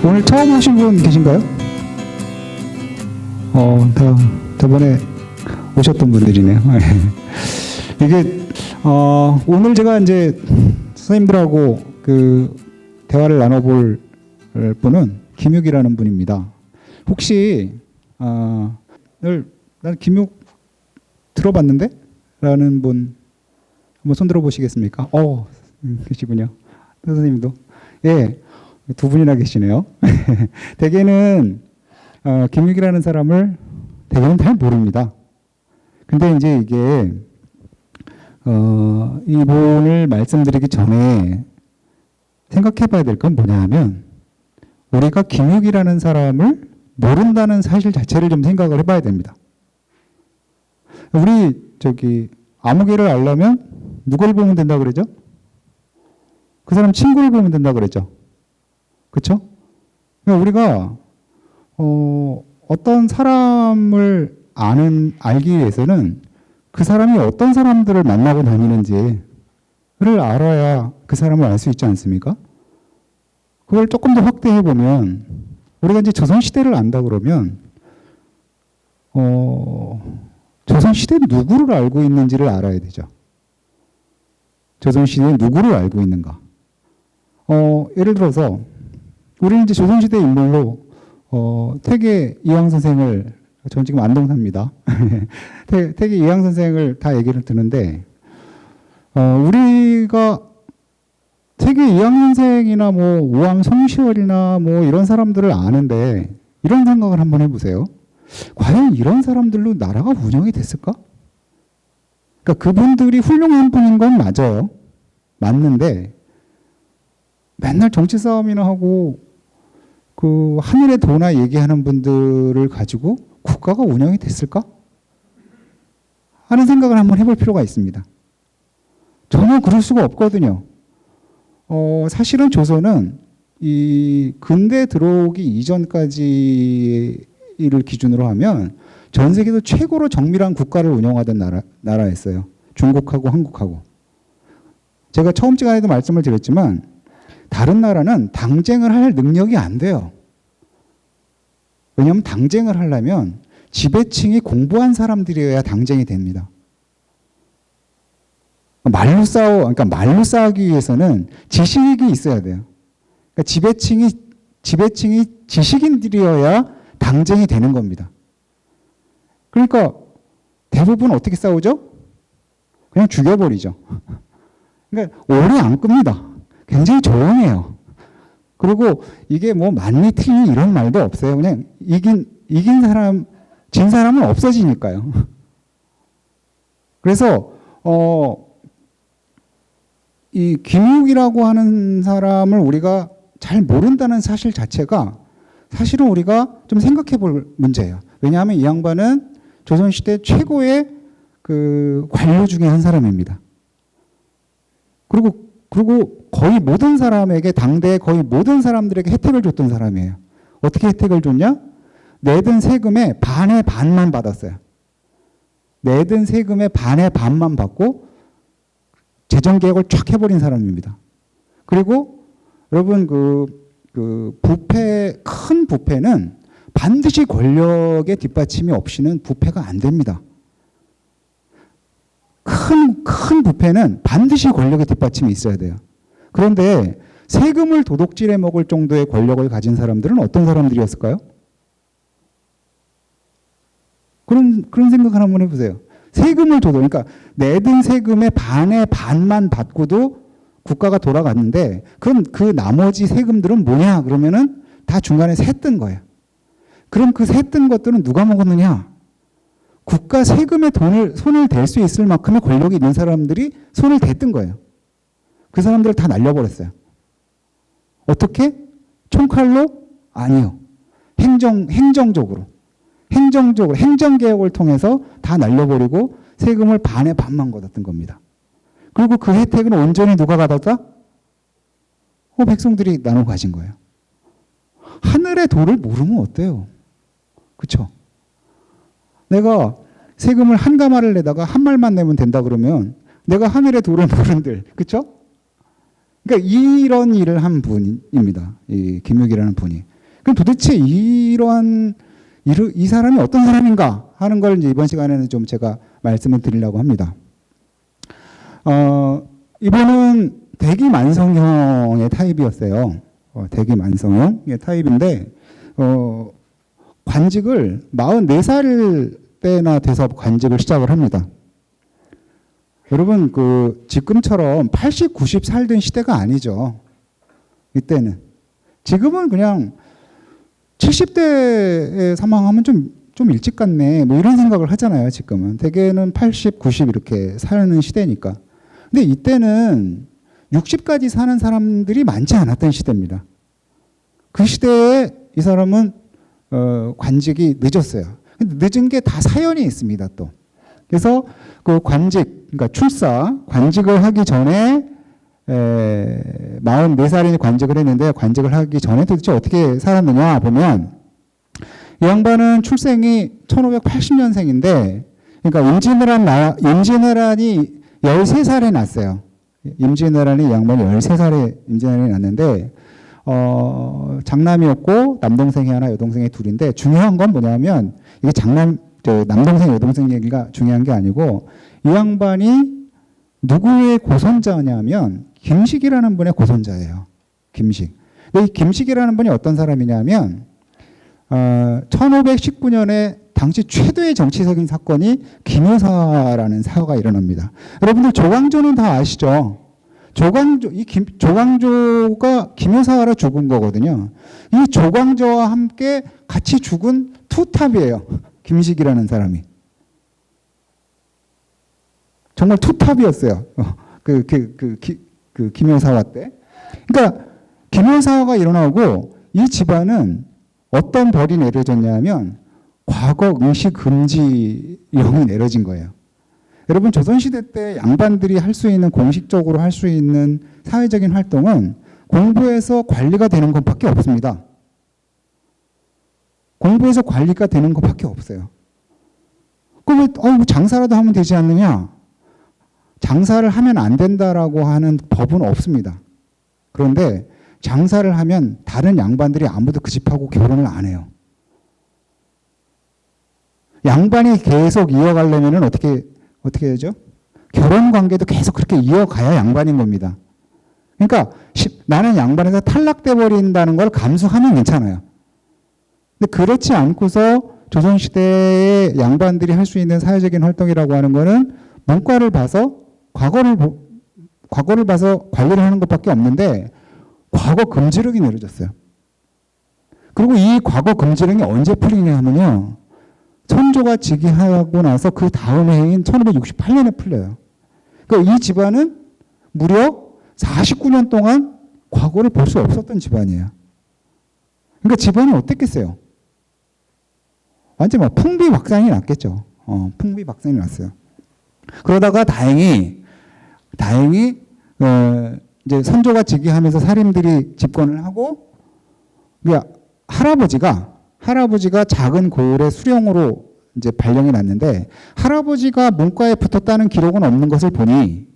오늘 처음 오신 분 계신가요? 저번에 오셨던 분들이네요. 이게 오늘 제가 이제 선생님들하고 그 대화를 나눠볼 분은 김육이라는 분입니다. 혹시 난 김육 들어봤는데? 라는 분 한번 손 들어보시겠습니까? 계시군요. 선생님도. 예, 두 분이나 계시네요. 대개는 김육이라는 사람을 대개는 잘 모릅니다. 근데 이제 이게 이분을 말씀드리기 전에 생각해 봐야 될 건 뭐냐 하면 우리가 김육이라는 사람을 모른다는 사실 자체를 좀 생각을 해봐야 됩니다. 우리 아무개를 알려면 누굴 보면 된다 그러죠? 그 사람 친구를 보면 된다 그랬죠. 그렇죠? 그러니까 우리가 어떤 사람을 알기 위해서는 그 사람이 어떤 사람들을 만나고 다니는지를 알아야 그 사람을 알 수 있지 않습니까? 그걸 조금 더 확대해 보면 우리가 이제 조선시대를 안다 그러면 조선시대 누구를 알고 있는지를 알아야 되죠. 조선시대에 누구를 알고 있는가. 예를 들어서 우리는 이제 조선시대 인물로 태계 이황 선생을, 저는 지금 안동사입니다. 태계 이황 선생을 다 얘기를 듣는데 우리가 태계 이황 선생이나 뭐 우암 송시월이나 뭐 이런 사람들을 아는데 이런 생각을 한번 해보세요. 과연 이런 사람들로 나라가 운영이 됐을까? 그러니까 그분들이 훌륭한 분인 건 맞아요. 맞는데 맨날 정치 싸움이나 하고 그 하늘의 도나 얘기하는 분들을 가지고 국가가 운영이 됐을까? 하는 생각을 한번 해볼 필요가 있습니다. 전혀 그럴 수가 없거든요. 사실은 조선은 이 근대 들어오기 이전까지를 기준으로 하면 전 세계에서 최고로 정밀한 국가를 운영하던 나라였어요. 중국하고 한국하고. 제가 처음 시간에도 말씀을 드렸지만 다른 나라는 당쟁을 할 능력이 안 돼요. 왜냐하면 당쟁을 하려면 지배층이 공부한 사람들이어야 당쟁이 됩니다. 말로 싸우기 위해서는 지식이 있어야 돼요. 그러니까 지배층이 지식인들이어야 당쟁이 되는 겁니다. 그러니까 대부분 어떻게 싸우죠? 그냥 죽여버리죠. 그러니까 오래 안 끕니다. 굉장히 조용해요. 그리고 이게 뭐 맞니 틀니 이런 말도 없어요. 그냥 이긴 사람, 진 사람은 없어지니까요. 그래서 이 김육이라고 하는 사람을 우리가 잘 모른다는 사실 자체가 사실은 우리가 좀 생각해 볼 문제예요. 왜냐하면 이 양반은 조선시대 최고의 그 관료 중에 한 사람입니다. 그리고 거의 모든 사람에게, 당대의 거의 모든 사람들에게 혜택을 줬던 사람이에요. 어떻게 혜택을 줬냐? 내든 세금의 반의 반만 받았어요. 내든 세금의 반의 반만 받고 재정개혁을 쫙 해버린 사람입니다. 그리고 여러분 큰 부패는 반드시 권력의 뒷받침이 없이는 부패가 안 됩니다. 큰 부패는 반드시 권력의 뒷받침이 있어야 돼요. 그런데 세금을 도둑질해 먹을 정도의 권력을 가진 사람들은 어떤 사람들이었을까요? 그런 생각을 한번 해보세요. 그러니까 내든 세금의 반의 반만 받고도 국가가 돌아갔는데 그럼 그 나머지 세금들은 뭐냐? 그러면은 다 중간에 샜던 거예요. 그럼 그 샜던 것들은 누가 먹었느냐? 국가 세금에 손을 댈 수 있을 만큼의 권력이 있는 사람들이 손을 댔던 거예요. 그 사람들을 다 날려버렸어요. 어떻게? 총칼로? 아니요. 행정적으로. 행정개혁을 통해서 다 날려버리고 세금을 반의 반만 걷었던 겁니다. 그리고 그 혜택은 온전히 누가 받았다? 백성들이 나눠 가진 거예요. 하늘의 도를 모르면 어때요? 그렇죠? 내가 세금을 한 가마를 내다가 한 말만 내면 된다 그러면 내가 하늘의 도를 모른들, 그렇죠? 그러니까 이런 일을 한 분입니다. 이 김육이라는 분이. 그럼 도대체 이 사람이 어떤 사람인가 하는 걸 이제 이번 시간에는 좀 제가 말씀을 드리려고 합니다. 이분은 대기만성형의 타입이었어요. 대기만성형의 타입인데, 관직을 44살 때나 돼서 관직을 시작을 합니다. 여러분, 지금처럼 80, 90 살던 시대가 아니죠. 이때는. 지금은 그냥 70대에 사망하면 좀 일찍 갔네. 뭐 이런 생각을 하잖아요, 지금은. 대개는 80, 90 이렇게 사는 시대니까. 근데 이때는 60까지 사는 사람들이 많지 않았던 시대입니다. 그 시대에 이 사람은 관직이 늦었어요. 근데 늦은 게 다 사연이 있습니다, 또. 그래서 그 그러니까 관직을 하기 전에 44살에 관직을 했는데, 관직을 하기 전에 도대체 어떻게 살았느냐 보면, 이 양반은 출생이 1580년생인데, 그러니까 임진왜란이 13살에 났어요. 임진왜란이 이 양반이 13살에 임진왜란이 났는데, 장남이었고, 남동생이 하나, 여동생이 둘인데, 중요한 건 뭐냐면, 이게 남동생, 여동생 얘기가 중요한 게 아니고, 이 양반이 누구의 고손자냐면, 김식이라는 분의 고손자예요. 김식. 근데 이 김식이라는 분이 어떤 사람이냐면, 1519년에 당시 최대의 정치적인 사건이 김효사라는 사고가 일어납니다. 여러분들 조광조는 다 아시죠? 조광조가 김효사로 죽은 거거든요. 이 조광조와 함께 같이 죽은 투탑이에요. 김식이라는 사람이. 정말 투탑이었어요. 김효사화 때. 그러니까 김효사화가 일어나고 이 집안은 어떤 벌이 내려졌냐면 과거 응시 금지령이 내려진 거예요. 여러분, 조선시대 때 양반들이 할 수 있는, 공식적으로 할 수 있는 사회적인 활동은 공부해서 관리가 되는 것밖에 없습니다. 공부해서 관리가 되는 것밖에 없어요. 그럼 장사라도 하면 되지 않느냐? 장사를 하면 안 된다라고 하는 법은 없습니다. 그런데 장사를 하면 다른 양반들이 아무도 그 집하고 결혼을 안 해요. 양반이 계속 이어가려면 어떻게 되죠? 결혼 관계도 계속 그렇게 이어가야 양반인 겁니다. 그러니까 나는 양반에서 탈락돼 버린다는 걸 감수하면 괜찮아요. 근데 그렇지 않고서 조선시대의 양반들이 할 수 있는 사회적인 활동이라고 하는 거는 문과를 봐서 과거를 봐서 관리를 하는 것밖에 없는데, 과거 금지령이 내려졌어요. 그리고 이 과거 금지령이 언제 풀리냐 하면요, 선조가 즉위하고 나서 그 다음 해인 1568년에 풀려요. 그러니까 이 집안은 무려 49년 동안 과거를 볼 수 없었던 집안이에요. 그러니까 집안은 어땠겠어요? 완전 풍비박산이 났겠죠. 풍비박산이 났어요. 그러다가 다행히 이제 선조가 즉위하면서 사림들이 집권을 하고, 할아버지가 작은 고을의 수령으로 이제 발령이 났는데, 할아버지가 문과에 붙었다는 기록은 없는 것을 보니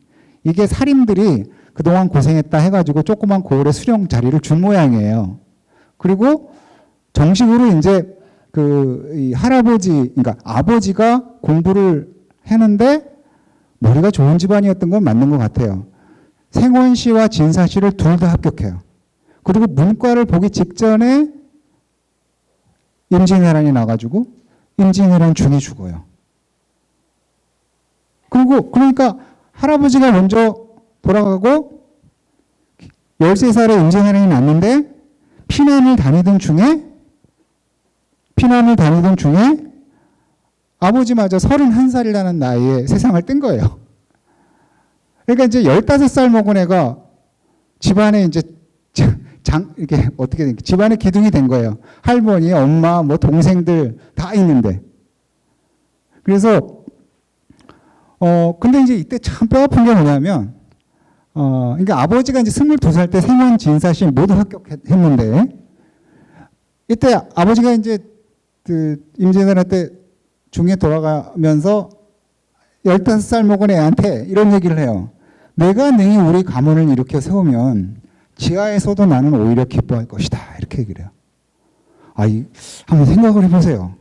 이게 사림들이 그동안 고생했다 해가지고 조그만 고을의 수령 자리를 준 모양이에요. 그리고 정식으로 이제 이 그러니까 아버지가 공부를 했는데 머리가 좋은 집안이었던 건 맞는 것 같아요. 생원시와 진사시를 둘 다 합격해요. 그리고 문과를 보기 직전에 임진왜란이 나가지고 임진왜란 중에 죽어요. 그러니까 할아버지가 먼저 돌아가고 13살에 임진왜란이 났는데 피난을 다니던 중에 아버지마저 31살이라는 나이에 세상을 뜬 거예요. 그러니까 이제 15살 먹은 애가 집안에 이제 이렇게 어떻게 된, 집안의 기둥이 된 거예요. 할머니, 엄마, 뭐 동생들 다 있는데. 그래서 근데 이제 이때 참 뼈아픈 게 뭐냐면, 그러니까 아버지가 이제 22살 때 생원, 진사시 모두 합격했는데, 이때 아버지가 이제 임진왜란 때 중에 돌아가면서 15살 먹은 애한테 이런 얘기를 해요. 내가 능히 우리 가문을 일으켜 세우면 지하에서도 나는 오히려 기뻐할 것이다. 이렇게 얘기를 해요. 한번 생각을 해보세요.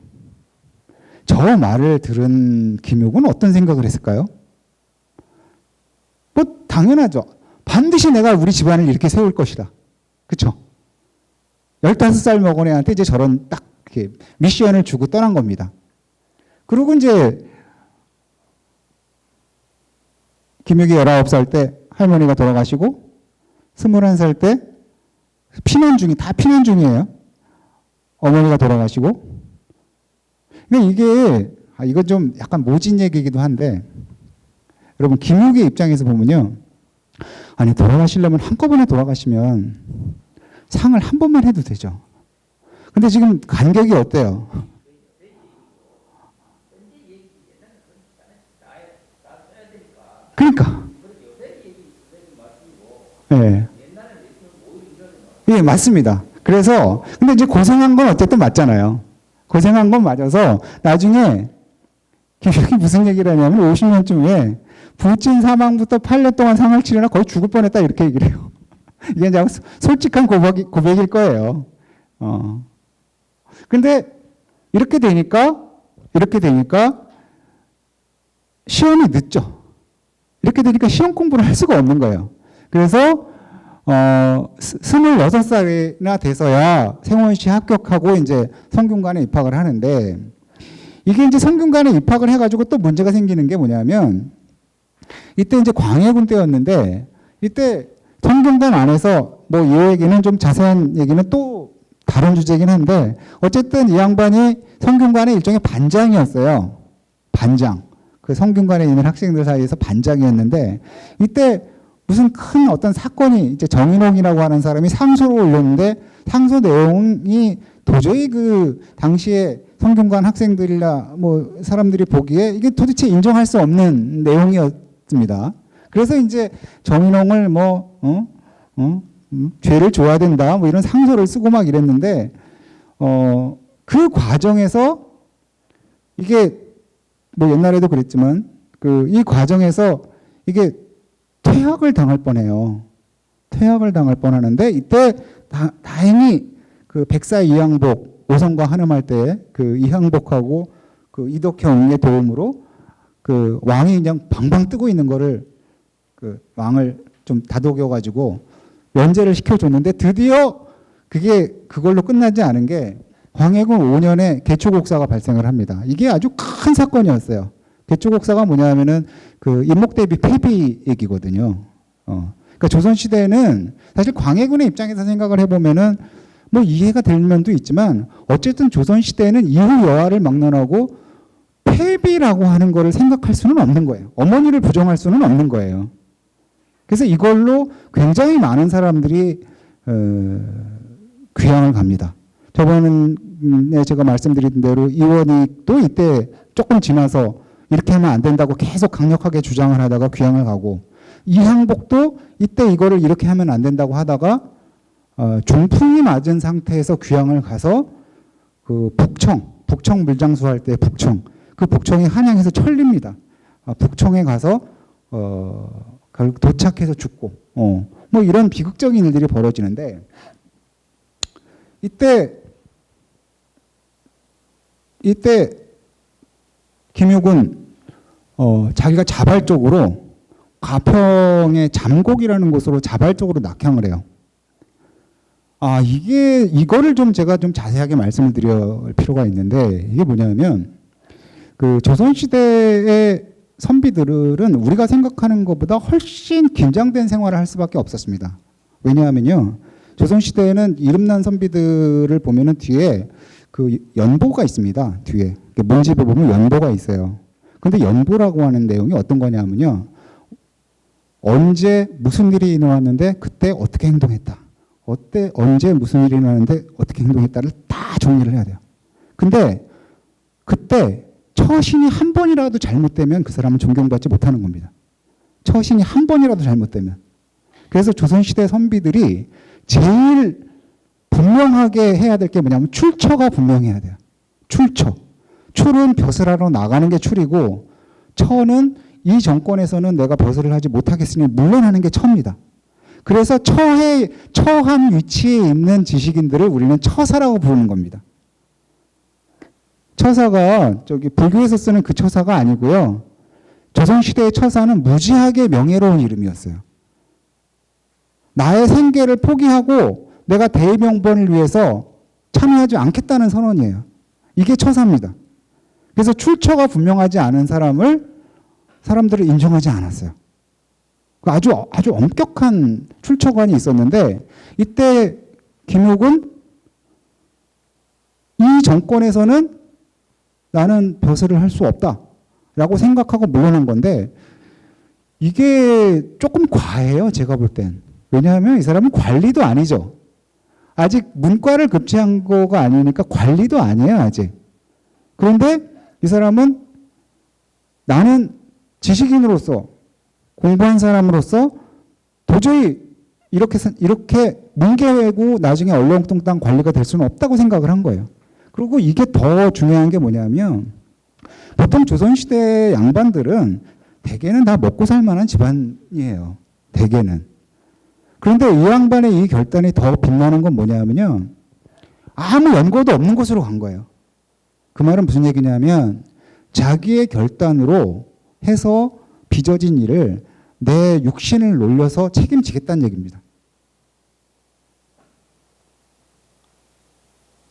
저 말을 들은 김육은 어떤 생각을 했을까요? 뭐 당연하죠. 반드시 내가 우리 집안을 이렇게 세울 것이다. 그렇죠? 15살 먹은 애한테 이제 저런 딱 이렇게 미션을 주고 떠난 겁니다. 그리고 이제 김육이 19살 때 할머니가 돌아가시고 21살 때 다 피난 중이에요. 어머니가 돌아가시고. 그러니까 이게 이거 좀 약간 모진 얘기이기도 한데 여러분 김육의 입장에서 보면요. 아니 돌아가시려면 한꺼번에 돌아가시면 상을 한 번만 해도 되죠. 근데 지금 간격이 어때요? 그러니까. 네. 예, 맞습니다. 그래서 근데 이제 고생한 건 어쨌든 맞잖아요. 고생한 건 맞아서 나중에 김육이 무슨 얘기를 하냐면 50년쯤 후에 부친 사망부터 8년 동안 상을 치르나 거의 죽을 뻔했다 이렇게 얘기를 해요. 이게 이제 솔직한 고백일 거예요. 근데 이렇게 되니까 시험이 늦죠. 이렇게 되니까 시험 공부를 할 수가 없는 거예요. 그래서 26살이나 돼서야 생원시 합격하고 이제 성균관에 입학을 하는데 이게 이제 성균관에 입학을 해가지고 또 문제가 생기는 게 뭐냐면 이때 이제 광해군 때였는데 이때 성균관 안에서 뭐 이 얘기는 좀 자세한 얘기는 또 다른 주제긴 한데 어쨌든 이 양반이 성균관의 일종의 반장이었어요. 반장. 그 성균관에 있는 학생들 사이에서 반장이었는데 이때 무슨 큰 어떤 사건이 이제 정인홍이라고 하는 사람이 상소를 올렸는데 상소 내용이 도저히 그 당시에 성균관 학생들이나 뭐 사람들이 보기에 이게 도대체 인정할 수 없는 내용이었습니다. 그래서 이제 정인홍을 죄를 줘야 된다 뭐 이런 상소를 쓰고 막 이랬는데 그 과정에서 이게 뭐 옛날에도 그랬지만 이 과정에서 이게 퇴학을 당할 뻔해요. 퇴학을 당할 뻔하는데 이때 다행히 그 백사 이항복 오성과 한음할 때 그 이항복하고 그 이덕형의 도움으로 그 왕이 그냥 방방 뜨고 있는 거를 그 왕을 좀 다독여 가지고 면제를 시켜줬는데 드디어 그걸로 끝나지 않은 게 광해군 5년에 개초곡사가 발생을 합니다. 이게 아주 큰 사건이었어요. 개초곡사가 뭐냐면은 그 인목대비 폐비 얘기거든요. 그러니까 조선시대에는 사실 광해군의 입장에서 생각을 해보면은 뭐 이해가 될 면도 있지만 어쨌든 조선시대에는 이후 여하를 막론하고 폐비라고 하는 거를 생각할 수는 없는 거예요. 어머니를 부정할 수는 없는 거예요. 그래서 이걸로 굉장히 많은 사람들이 귀향을 갑니다. 저번에 제가 말씀드린 대로 이원익도 이때 조금 지나서 이렇게 하면 안 된다고 계속 강력하게 주장을 하다가 귀향을 가고 이항복도 이때 이거를 이렇게 하면 안 된다고 하다가 중풍이 맞은 상태에서 귀향을 가서 그 북청 물장수 할 때 그 북청이 한양에서 천리입니다. 북청에 가서 결국 도착해서 죽고 뭐 이런 비극적인 일들이 벌어지는데 이때 김육은 자기가 자발적으로 가평의 잠곡이라는 곳으로 자발적으로 낙향을 해요. 이거를 좀 제가 좀 자세하게 말씀을 드릴 필요가 있는데 이게 뭐냐면 그 조선시대의 선비들은 우리가 생각하는 것보다 훨씬 긴장된 생활을 할 수밖에 없었습니다. 왜냐하면요. 조선시대에는 이름난 선비들을 보면은 뒤에 그 연보가 있습니다. 뒤에. 문집에 보면 연보가 있어요. 근데 연보라고 하는 내용이 어떤 거냐면요. 언제 무슨 일이 일어났는데 그때 어떻게 행동했다. 언제 무슨 일이 일어났는데 어떻게 행동했다를 다 정리를 해야 돼요. 근데 그때 처신이 한 번이라도 잘못되면 그 사람은 존경받지 못하는 겁니다. 처신이 한 번이라도 잘못되면. 그래서 조선시대 선비들이 제일 분명하게 해야 될 게 뭐냐면 출처가 분명해야 돼요. 출처. 출은 벼슬하러 나가는 게 출이고 처는 이 정권에서는 내가 벼슬을 하지 못하겠으니 물러나는 게 처입니다. 그래서 처한 위치에 있는 지식인들을 우리는 처사라고 부르는 겁니다. 처사가 저기 불교에서 쓰는 그 처사가 아니고요. 조선시대의 처사는 무지하게 명예로운 이름이었어요. 나의 생계를 포기하고 내가 대의명분을 위해서 참여하지 않겠다는 선언이에요. 이게 처사입니다. 그래서 출처가 분명하지 않은 사람들을 인정하지 않았어요. 아주 엄격한 출처관이 있었는데 이때 김옥은 이 정권에서는 나는 벼슬을 할 수 없다라고 생각하고 물러난 건데 이게 조금 과해요. 제가 볼 땐. 왜냐하면 이 사람은 관리도 아니죠. 아직 문과를 급제한 거가 아니니까 관리도 아니에요. 아직. 그런데 이 사람은 나는 지식인으로서 공부한 사람으로서 도저히 이렇게 뭉개고 나중에 얼렁뚱땅 관리가 될 수는 없다고 생각을 한 거예요. 그리고 이게 더 중요한 게 뭐냐면 보통 조선시대 양반들은 대개는 다 먹고 살 만한 집안이에요. 대개는. 그런데 이 양반의 이 결단이 더 빛나는 건 뭐냐면요. 아무 연고도 없는 곳으로 간 거예요. 그 말은 무슨 얘기냐면 자기의 결단으로 해서 빚어진 일을 내 육신을 놀려서 책임지겠다는 얘기입니다.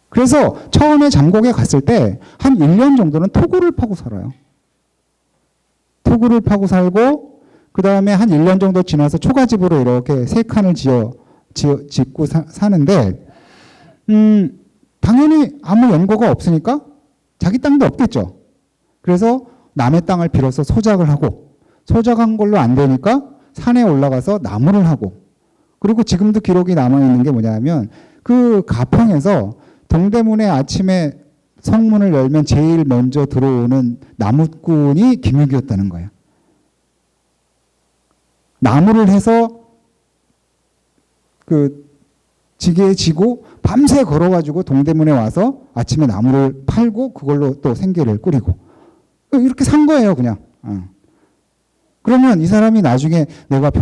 그래서 처음에 잠곡에 갔을 때 한 1년 정도는 토구를 파고 살아요. 토구를 파고 살고 그 다음에 한 1년 정도 지나서 초가집으로 이렇게 3칸을 짓고 사는데 당연히 아무 연고가 없으니까 자기 땅도 없겠죠. 그래서 남의 땅을 빌어서 소작을 하고 소작한 걸로 안 되니까 산에 올라가서 나무를 하고 그리고 지금도 기록이 남아있는 게 뭐냐면 그 가평에서 동대문에 아침에 성문을 열면 제일 먼저 들어오는 나무꾼이 김육이었다는 거예요. 나무를 해서 그 지게에 지고 밤새 걸어가지고 동대문에 와서 아침에 나무를 팔고 그걸로 또 생계를 꾸리고 이렇게 산 거예요, 그냥. 그러면 이 사람이 나중에 내가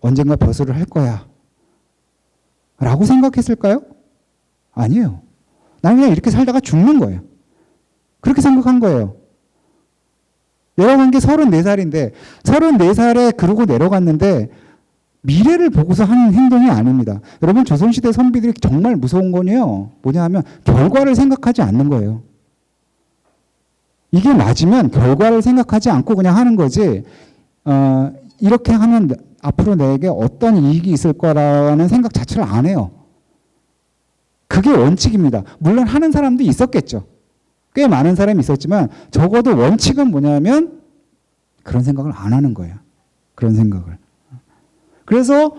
언젠가 벼슬을 할 거야 라고 생각했을까요? 아니에요. 나는 그냥 이렇게 살다가 죽는 거예요. 그렇게 생각한 거예요. 내려간 게 34살인데 34살에 그러고 내려갔는데 미래를 보고서 하는 행동이 아닙니다. 여러분 조선시대 선비들이 정말 무서운 거는요. 뭐냐 하면 결과를 생각하지 않는 거예요. 이게 맞으면 결과를 생각하지 않고 그냥 하는 거지 이렇게 하면 앞으로 내게 어떤 이익이 있을 거라는 생각 자체를 안 해요. 그게 원칙입니다. 물론 하는 사람도 있었겠죠. 꽤 많은 사람이 있었지만 적어도 원칙은 뭐냐면 그런 생각을 안 하는 거예요. 그런 생각을. 그래서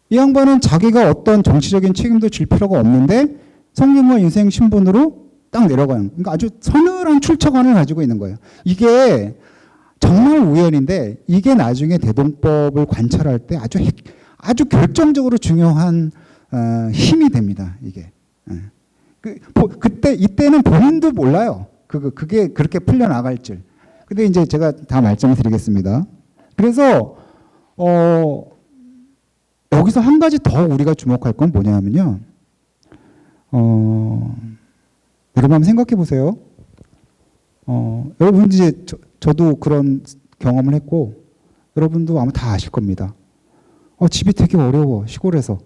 이 양반은 자기가 어떤 정치적인 책임도 질 필요가 없는데 성경과 인생 신분으로 딱 내려가는. 그러니까 아주 서늘한 출처관을 가지고 있는 거예요. 이게 정말 우연인데 이게 나중에 대동법을 관철할 때 아주 결정적으로 중요한 힘이 됩니다. 이게. 이때는 본인도 몰라요. 그게 그렇게 풀려나갈 줄. 근데 이제 제가 다 말씀을 드리겠습니다. 그래서, 여기서 한 가지 더 우리가 주목할 건 뭐냐면요. 여러분 한번 생각해 보세요. 여러분 이제 저도 그런 경험을 했고, 여러분도 아마 다 아실 겁니다. 집이 되게 어려워, 시골에서.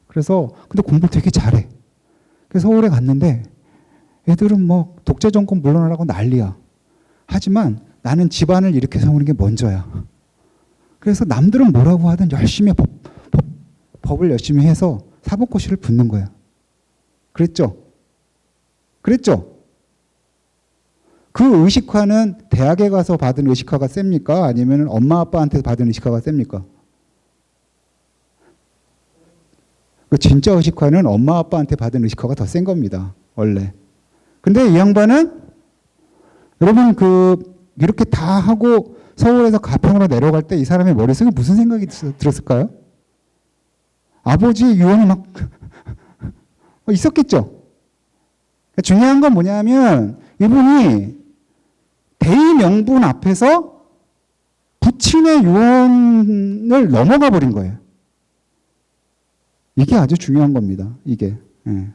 그래서, 근데 공부를 되게 잘해. 그래서 서울에 갔는데 애들은 뭐 독재 정권 물러나라고 난리야. 하지만 나는 집안을 이렇게 세우는 게 먼저야. 그래서 남들은 뭐라고 하든 열심히 법을 열심히 해서 사법고시를 붙는 거야. 그랬죠? 그 의식화는 대학에 가서 받은 의식화가 셉니까? 아니면 엄마 아빠한테 받은 의식화가 셉니까? 진짜 의식화는 엄마 아빠한테 받은 의식화가 더 센 겁니다. 원래. 근데 이 양반은 여러분 이렇게 다 하고 서울에서 가평으로 내려갈 때 이 사람의 머릿속에 무슨 생각이 들었을까요? 아버지의 유언이 막 있었겠죠. 중요한 건 뭐냐면 이분이 대의명분 앞에서 부친의 유언을 넘어가 버린 거예요. 이게 아주 중요한 겁니다. 이게. 예.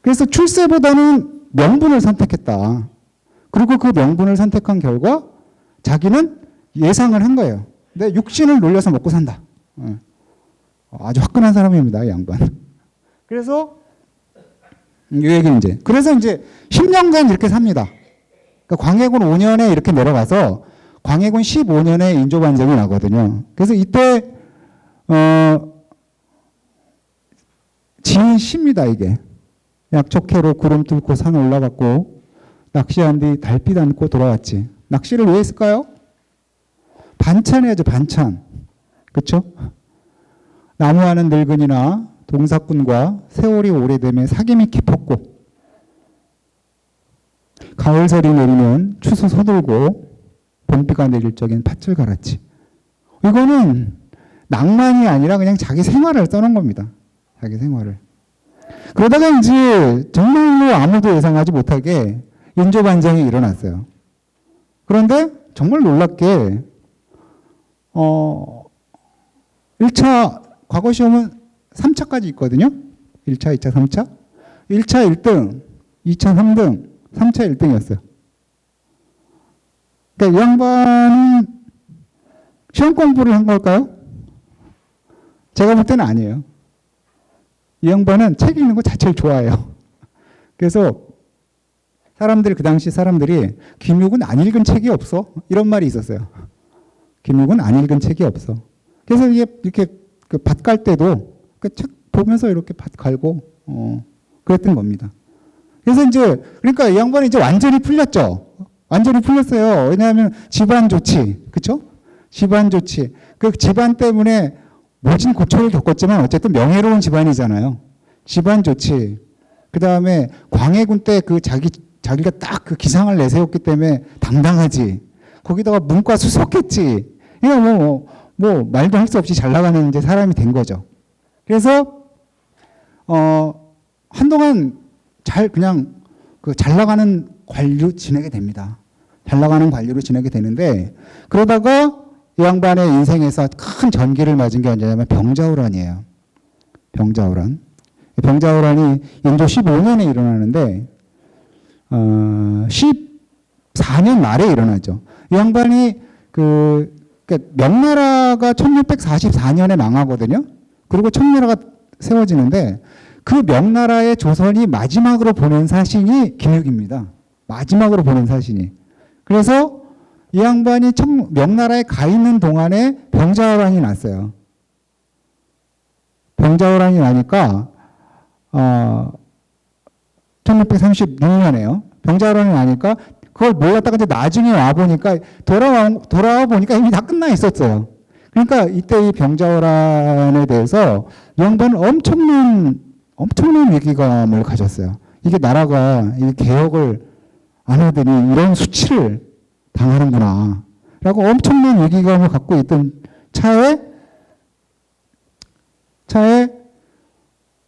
그래서 출세보다는 명분을 선택했다. 그리고 그 명분을 선택한 결과 자기는 예상을 한 거예요. 내 육신을 놀려서 먹고 산다. 예. 아주 화끈한 사람입니다, 이 양반. 그래서 이 얘기 이제 그래서 이제 10년간 이렇게 삽니다. 그러니까 광해군 5년에 이렇게 내려가서 광해군 15년에 인조반정이 나거든요. 그래서 이때 진시입니다, 이게. 약초캐로 구름 뚫고 산 올라갔고 낚시한 뒤 달빛 안고 돌아왔지. 낚시를 왜 했을까요? 반찬해야죠, 반찬. 그렇죠? 나무하는 늙은이나 동사꾼과 세월이 오래되면 사귐이 깊었고 가을설이 내리면 추수 서들고 봄비가 내릴 적엔 팥을 갈았지. 이거는 낭만이 아니라 그냥 자기 생활을 써놓은 겁니다. 자기 생활을. 그러다가 이제 정말로 아무도 예상하지 못하게 인조반정이 일어났어요. 그런데 정말 놀랍게 1차 과거 시험은 3차까지 있거든요. 1차, 2차, 3차. 1차 1등, 2차 3등, 3차 1등이었어요. 그러니까 이 양반은 시험 공부를 한 걸까요? 제가 볼 때는 아니에요. 이 양반은 책 읽는 거 자체를 좋아해요. 그래서 사람들이, 그 당시 사람들이 김육은 안 읽은 책이 없어. 이런 말이 있었어요. 김육은 안 읽은 책이 없어. 그래서 이렇게 그 밭 갈 때도 그 책 보면서 이렇게 밭 갈고 그랬던 겁니다. 그래서 이제 그러니까 이 양반이 이제 완전히 풀렸죠. 완전히 풀렸어요. 왜냐하면 집안 좋지, 그렇죠? 집안 좋지. 그 집안 때문에 모진 고초를 겪었지만 어쨌든 명예로운 집안이잖아요. 집안 좋지. 그 다음에 광해군 때 그 자기가 딱 그 기상을 내세웠기 때문에 당당하지. 거기다가 문과 수석했지. 그러니까 뭐 말도 할 수 없이 잘 나가는 이제 사람이 된 거죠. 그래서 한동안 그냥 그 잘 나가는 관료 지내게 됩니다. 잘 나가는 관료로 지내게 되는데 그러다가 이 양반의 인생에서 큰 전기를 맞은 게 언제냐면 병자호란이에요. 병자호란. 병자호란이 인조 15년에 일어나는데 14년 말에 일어나죠. 이 양반이 그러니까 명나라가 1644년에 망하거든요. 그리고 청나라가 세워지는데 그 명나라의 조선이 마지막으로 보낸 사신이 김육입니다. 마지막으로 보낸 사신이. 그래서 이 양반이 명나라에 가 있는 동안에 병자호란이 났어요. 병자호란이 나니까 1636년에요. 병자호란이 나니까 그걸 몰랐다가 이제 나중에 와보니까 돌아와 보니까 이미 다 끝나 있었어요. 그러니까 이때 이 병자호란에 대해서 이 양반은 엄청난 위기감을 가졌어요. 이게 나라가 이 개혁을 안 하더니 이런 수치를 당하는구나 라고 엄청난 위기감을 갖고 있던 차에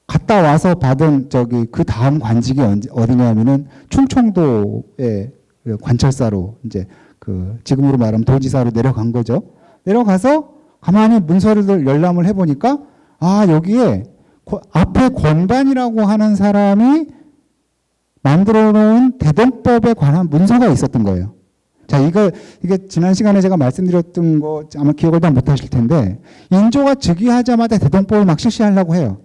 갔다 와서 받은 그 다음 관직이 어디냐면은 충청도의 관찰사로 이제 그 지금으로 말하면 도지사로 내려간 거죠. 내려가서 가만히 문서를 열람을 해보니까 여기에 앞에 권반이라고 하는 사람이 만들어 놓은 대동법에 관한 문서가 있었던 거예요. 자, 이게 지난 시간에 제가 말씀드렸던 거 아마 기억을 다 못하실 텐데 인조가 즉위하자마자 대동법을 막 실시하려고 해요.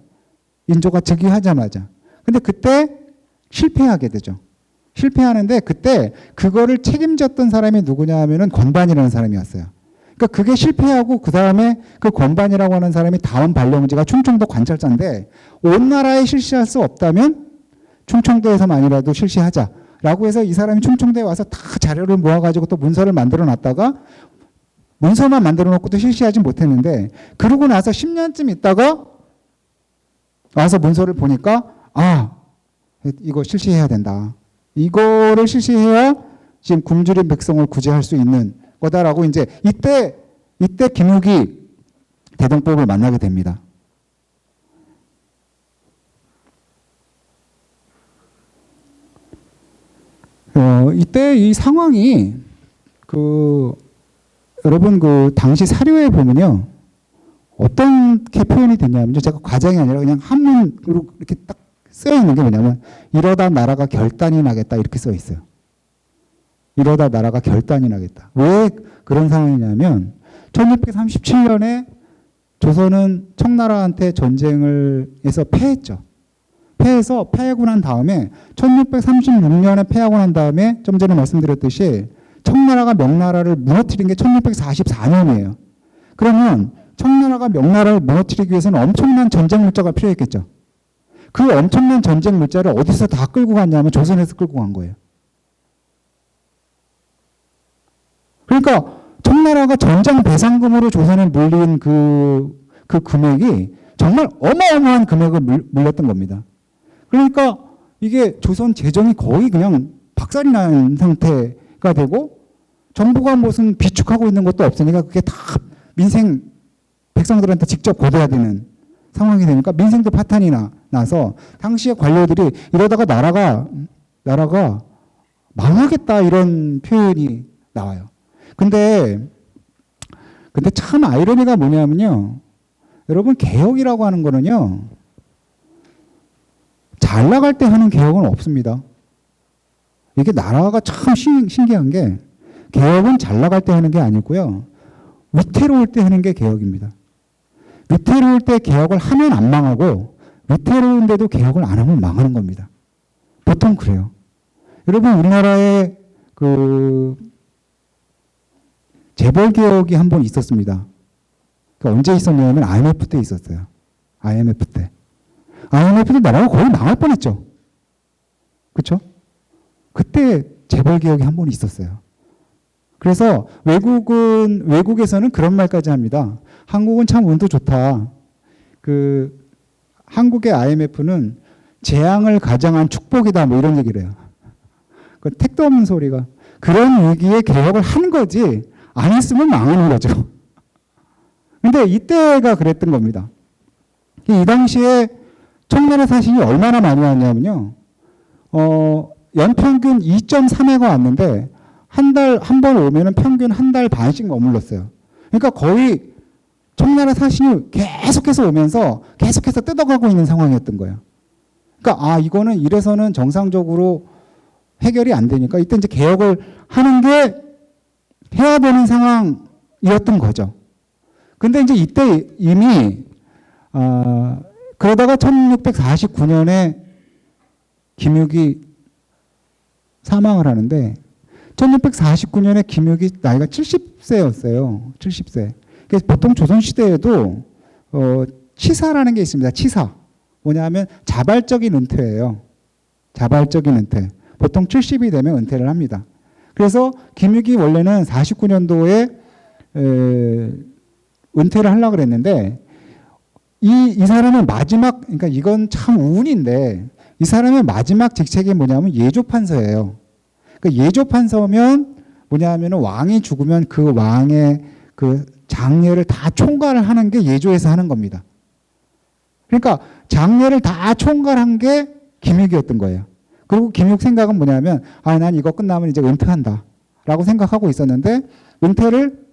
인조가 즉위하자마자. 근데 그때 실패하게 되죠. 실패하는데 그때 그거를 책임졌던 사람이 누구냐 하면은 권반이라는 사람이었어요. 그러니까 그게 실패하고 그 다음에 그 권반이라고 하는 사람이 다음 발령지가 충청도 관찰사인데 온 나라에 실시할 수 없다면 충청도에서만이라도 실시하자라고 해서 이 사람이 충청도에 와서 다 자료를 모아가지고 또 문서를 만들어 놨다가 문서만 만들어 놓고 또 실시하지 못했는데 그러고 나서 10년쯤 있다가 와서 문서를 보니까 이거 실시해야 된다. 이거를 실시해야 지금 굶주린 백성을 구제할 수 있는 거다라고 이제 이때 김욱이 대동법을 만나게 됩니다. 이때 이 상황이 여러분 그 당시 사료에 보면요 어떻게 표현이 되냐면요. 제가 과장이 아니라 그냥 한문으로 이렇게 딱 쓰여 있는 게 뭐냐면 이러다 나라가 결단이 나겠다 이렇게 써 있어요. 이러다 나라가 결단이 나겠다. 왜 그런 상황이냐면 1637년에 조선은 청나라한테 전쟁을 해서 패했죠. 패해서 패하고 난 다음에 1636년에 패하고 난 다음에 좀 전에 말씀드렸듯이 청나라가 명나라를 무너뜨린 게 1644년이에요. 그러면 청나라가 명나라를 무너뜨리기 위해서는 엄청난 전쟁 물자가 필요했겠죠. 그 엄청난 전쟁 물자를 어디서 다 끌고 갔냐면 조선에서 끌고 간 거예요. 그러니까 청나라가 전쟁 배상금으로 조선에 물린 그 금액이 정말 어마어마한 금액을 물렸던 겁니다. 그러니까 이게 조선 재정이 거의 그냥 박살이 난 상태가 되고 정부가 무슨 비축하고 있는 것도 없으니까 그게 다 민생 백성들한테 직접 거둬야 되는 상황이 되니까 민생도 파탄이 나서 당시의 관료들이 이러다가 나라가 망하겠다 이런 표현이 나와요. 근데 참 아이러니가 뭐냐면요. 여러분 개혁이라고 하는 거는요. 잘 나갈 때 하는 개혁은 없습니다. 이게 나라가 참 신기한 게 개혁은 잘 나갈 때 하는 게 아니고요. 위태로울 때 하는 게 개혁입니다. 위태로울 때 개혁을 하면 안 망하고 위태로운데도 개혁을 안 하면 망하는 겁니다. 보통 그래요. 여러분 우리나라에 그 재벌 개혁이 한 번 있었습니다. 언제 있었냐면 IMF 때 있었어요. IMF 때 나라가 거의 망할 뻔했죠. 그렇죠? 그때 재벌 개혁이 한 번 있었어요. 그래서 외국에서는 그런 말까지 합니다. 한국은 참 운도 좋다. 한국의 IMF는 재앙을 가장한 축복이다. 뭐 이런 얘기를 해요. 그 택도 없는 소리가. 그런 위기에 개혁을 한 거지 안 했으면 망하는 거죠. 근데 이때가 그랬던 겁니다. 이 당시에 청나라 사신이 얼마나 많이 왔냐면요. 연평균 2.3회가 왔는데 한 번 오면은 평균 한 달 반씩 머물렀어요. 그러니까 거의 청나라 사신이 계속해서 오면서 계속해서 뜯어가고 있는 상황이었던 거예요. 그러니까 이거는 이래서는 정상적으로 해결이 안 되니까 이때 이제 개혁을 하는 게 해야 되는 상황이었던 거죠. 근데 이제 이때 이미 그러다가 1649년에 김육이 사망을 하는데 1649년에 김육이 나이가 70세였어요. 70세. 그래서 보통 조선시대에도 치사라는 게 있습니다. 치사. 뭐냐면 자발적인 은퇴예요. 자발적인 은퇴. 보통 70이 되면 은퇴를 합니다. 그래서 김육이 원래는 49년도에 은퇴를 하려고 그랬는데 이 사람의 마지막, 그러니까 이건 참 운인데 이 사람의 마지막 직책이 뭐냐면 예조판서예요. 그러니까 예조판서면 뭐냐면 왕이 죽으면 그 왕의 그 장례를 다 총괄을 하는 게 예조에서 하는 겁니다. 그러니까 장례를 다 총괄한 게 김육이었던 거예요. 그리고 김육 생각은 뭐냐면 난 이거 끝나면 이제 은퇴한다 라고 생각하고 있었는데 은퇴를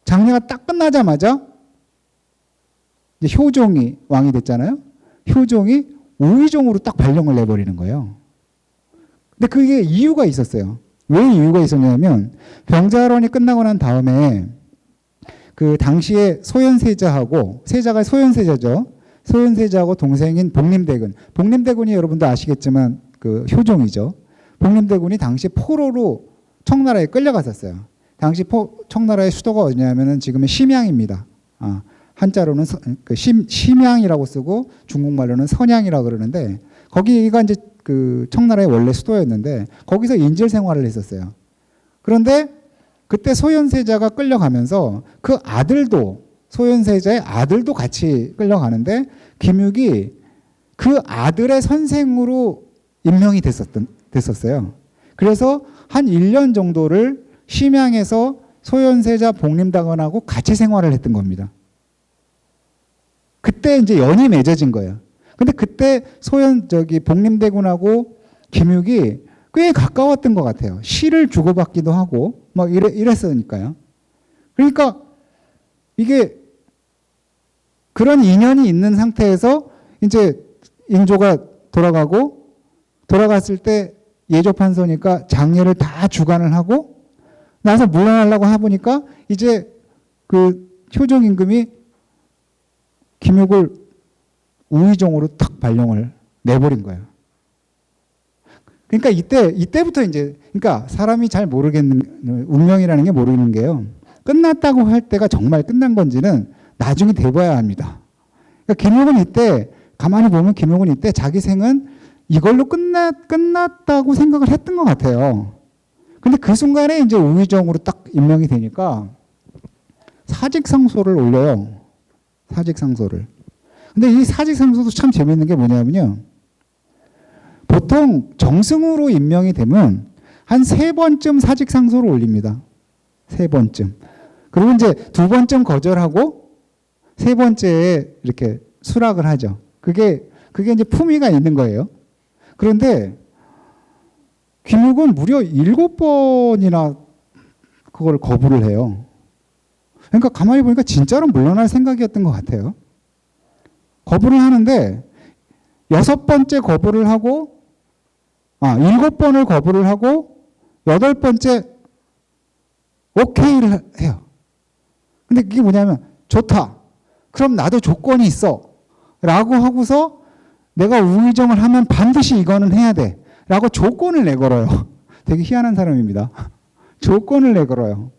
장례가 딱 끝나자마자 이제 효종이 왕이 됐잖아요. 효종이 우의종으로 딱 발령을 내버리는 거예요. 근데 그게 이유가 있었어요. 왜 이유가 있었냐면 병자론이 끝나고 난 다음에 그 당시에 소현세자하고 세자가 소현세자죠. 소현세자하고 동생인 복림대군. 복림대군이 여러분도 아시겠지만 그 효종이죠. 복림대군이 당시 포로로 청나라에 끌려갔었어요. 당시 청나라의 수도가 어디냐면은 지금의 심양입니다. 한자로는 심양이라고 쓰고 중국말로는 선양이라고 그러는데 거기가 이제 그 청나라의 원래 수도였는데 거기서 인질 생활을 했었어요. 그런데 그때 소현세자가 끌려가면서 그 아들도 소현세자의 아들도 같이 끌려가는데 김육이 그 아들의 선생으로 임명이 됐었어요. 그래서 한 1년 정도를 심양에서 소현세자 복림당원하고 같이 생활을 했던 겁니다. 그때 이제 연이 맺어진 거예요. 근데 그때 복림대군하고 김육이 꽤 가까웠던 것 같아요. 시를 주고받기도 하고 막 이랬으니까요. 그러니까 이게 그런 인연이 있는 상태에서 이제 인조가 돌아갔을 때 예조판서니까 장례를 다 주관을 하고 나서 물러나려고 해보니까 이제 그 효종 임금이 김육을 우의정으로 탁 발령을 내버린 거예요. 그러니까 이때부터 이제, 그러니까 사람이 잘 모르겠는, 운명이라는 게 모르는 게요. 끝났다고 할 때가 정말 끝난 건지는 나중에 돼봐야 합니다. 그러니까 김육은 이때, 가만히 보면 김육은 이때 자기 생은 이걸로 끝났다고 생각을 했던 것 같아요. 근데 그 순간에 이제 우의정으로 딱 임명이 되니까 사직상소를 올려요. 사직상소를. 근데 이 사직상소도 참 재밌는 게 뭐냐면요. 보통 정승으로 임명이 되면 한 3번쯤 사직상소를 올립니다. 3번쯤. 그리고 이제 2번쯤 거절하고 3번째에 이렇게 수락을 하죠. 그게 이제 품위가 있는 거예요. 그런데 김육은 무려 7번이나 그걸 거부를 해요. 그러니까 가만히 보니까 진짜로 물러날 생각이었던 것 같아요. 거부를 하는데 6번째 거부를 하고 7번을 거부를 하고 8번째 오케이를 해요. 근데 그게 뭐냐면 좋다. 그럼 나도 조건이 있어. 라고 하고서 내가 우의정을 하면 반드시 이거는 해야 돼. 라고 조건을 내걸어요. 되게 희한한 사람입니다. 조건을 내걸어요.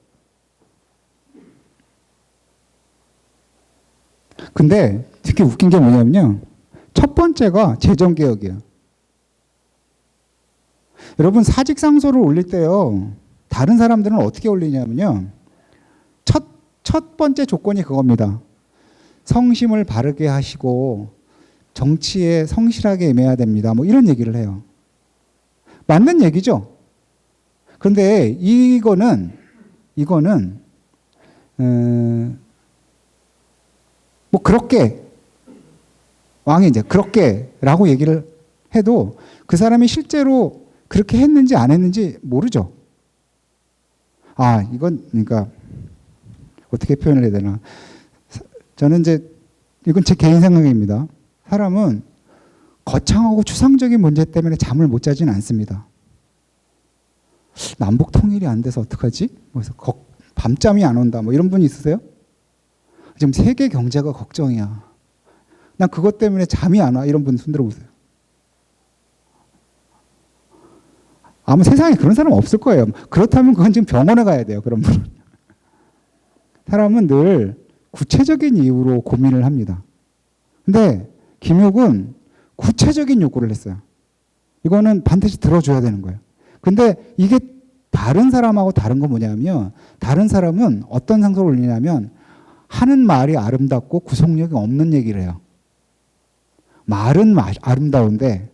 근데 특히 웃긴 게 뭐냐면요. 첫 번째가 재정개혁이에요. 여러분 사직상소를 올릴 때요. 다른 사람들은 어떻게 올리냐면요. 첫 번째 조건이 그겁니다. 성심을 바르게 하시고 정치에 성실하게 임해야 됩니다. 뭐 이런 얘기를 해요. 맞는 얘기죠. 그런데 이거는 뭐 그렇게 왕이 이제 그렇게라고 얘기를 해도 그 사람이 실제로 그렇게 했는지 안 했는지 모르죠. 이건 그러니까 어떻게 표현을 해야 되나? 저는 이제 이건 제 개인 생각입니다. 사람은 거창하고 추상적인 문제 때문에 잠을 못 자지는 않습니다. 남북 통일이 안 돼서 어떡하지? 그래서 밤잠이 안 온다. 뭐 이런 분이 있으세요? 지금 세계 경제가 걱정이야. 난 그것 때문에 잠이 안 와. 이런 분 손들어 보세요. 아무 세상에 그런 사람 없을 거예요. 그렇다면 그건 지금 병원에 가야 돼요. 그런 분은. 사람은 늘 구체적인 이유로 고민을 합니다. 근데 김육은 구체적인 요구를 했어요. 이거는 반드시 들어줘야 되는 거예요. 근데 이게 다른 사람하고 다른 건 뭐냐면 다른 사람은 어떤 상소를 올리냐면 하는 말이 아름답고 구속력이 없는 얘기를 해요. 말은 아름다운데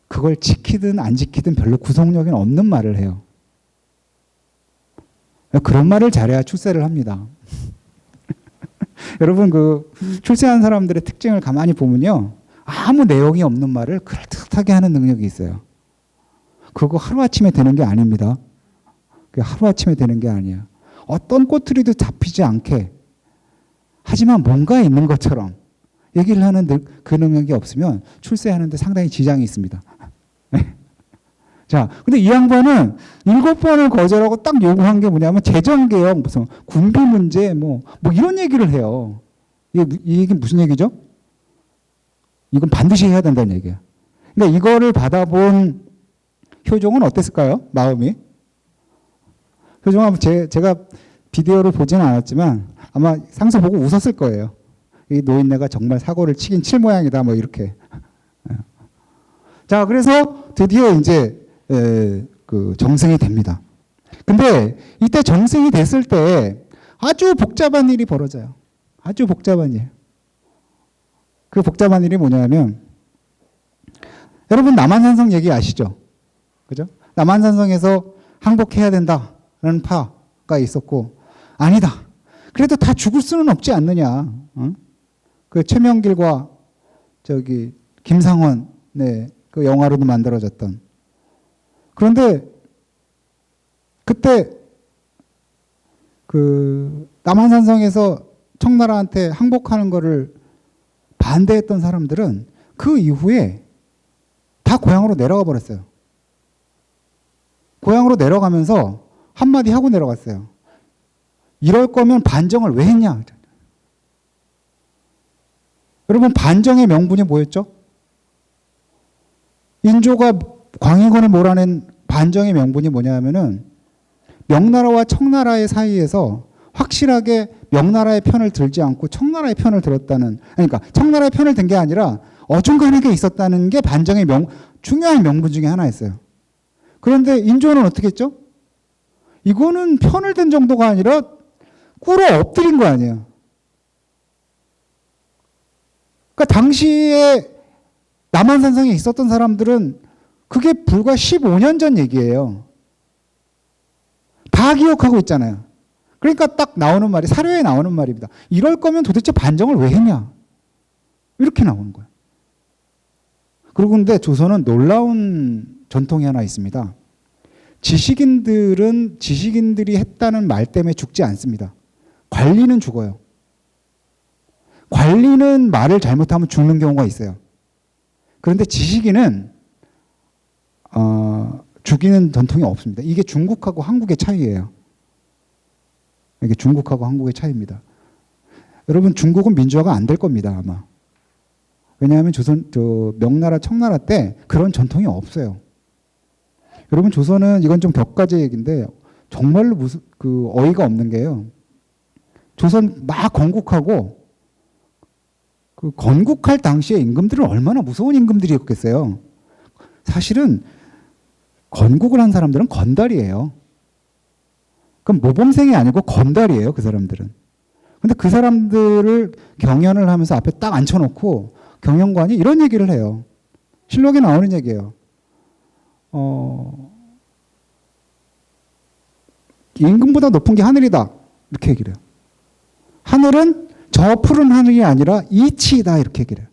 그걸 지키든 안 지키든 별로 구속력이 없는 말을 해요. 그런 말을 잘해야 출세를 합니다. 여러분 그 출세한 사람들의 특징을 가만히 보면요. 아무 내용이 없는 말을 그럴듯하게 하는 능력이 있어요. 그거 하루아침에 되는 게 아닙니다. 하루아침에 되는 게 아니에요. 어떤 꼬투리도 잡히지 않게 하지만 뭔가 있는 것처럼 얘기를 하는 그 능력이 없으면 출세하는데 상당히 지장이 있습니다. 자, 근데 이 양반은 7번을 거절하고 딱 요구한 게 뭐냐면 재정개혁, 무슨 군비 문제, 뭐 이런 얘기를 해요. 이게 무슨 얘기죠? 이건 반드시 해야 된다는 얘기예요. 그러니까 이거를 받아본 효종은 어땠을까요? 마음이? 효종은 제가 비디오를 보지는 않았지만 아마 상소 보고 웃었을 거예요. 이 노인네가 정말 사고를 치긴 칠 모양이다, 뭐 이렇게. 자, 그래서 드디어 이제 그 정승이 됩니다. 근데 이때 정승이 됐을 때 아주 복잡한 일이 벌어져요. 아주 복잡한 일. 그 복잡한 일이 뭐냐면 여러분 남한산성 얘기 아시죠? 그죠? 남한산성에서 항복해야 된다라는 파가 있었고 아니다. 그래도 다 죽을 수는 없지 않느냐. 그 최명길과 저기 김상원의 그 영화로도 만들어졌던. 그런데 그때 그 남한산성에서 청나라한테 항복하는 거를 반대했던 사람들은 그 이후에 다 고향으로 내려가 버렸어요. 고향으로 내려가면서 한마디 하고 내려갔어요. 이럴 거면 반정을 왜 했냐? 여러분, 반정의 명분이 뭐였죠? 인조가 광해군을 몰아낸 반정의 명분이 뭐냐면은 명나라와 청나라의 사이에서 확실하게 명나라의 편을 들지 않고 청나라의 편을 들었다는, 그러니까 청나라의 편을 든 게 아니라 어중간하게 있었다는 게 반정의 중요한 명분 중에 하나였어요. 그런데 인조는 어떻게 했죠? 이거는 편을 든 정도가 아니라 꿇어 엎드린 거 아니에요. 그러니까 당시에 남한산성에 있었던 사람들은 그게 불과 15년 전 얘기예요. 다 기억하고 있잖아요. 그러니까 딱 나오는 말이, 사료에 나오는 말입니다. 이럴 거면 도대체 반정을 왜 했냐? 이렇게 나오는 거예요. 그리고 근데 조선은 놀라운 전통이 하나 있습니다. 지식인들이 했다는 말 때문에 죽지 않습니다. 관리는 죽어요. 관리는 말을 잘못하면 죽는 경우가 있어요. 그런데 지식인은 죽이는 전통이 없습니다. 이게 중국하고 한국의 차이예요. 이게 중국하고 한국의 차이입니다. 여러분, 중국은 민주화가 안 될 겁니다, 아마. 왜냐하면 명나라, 청나라 때 그런 전통이 없어요. 여러분, 조선은, 이건 좀 격가지 얘기인데 정말로 어이가 없는 게요. 조선 막 건국하고 건국할 당시에 임금들은 얼마나 무서운 임금들이었겠어요. 사실은 건국을 한 사람들은 건달이에요. 그럼 모범생이 아니고 건달이에요, 그 사람들은. 근데 그 사람들을 경연을 하면서 앞에 딱 앉혀놓고 경영관이 이런 얘기를 해요. 실록에 나오는 얘기예요. 임금보다 높은 게 하늘이다. 이렇게 얘기를 해요. 하늘은 저 푸른 하늘이 아니라 이치이다. 이렇게 얘기를 해요.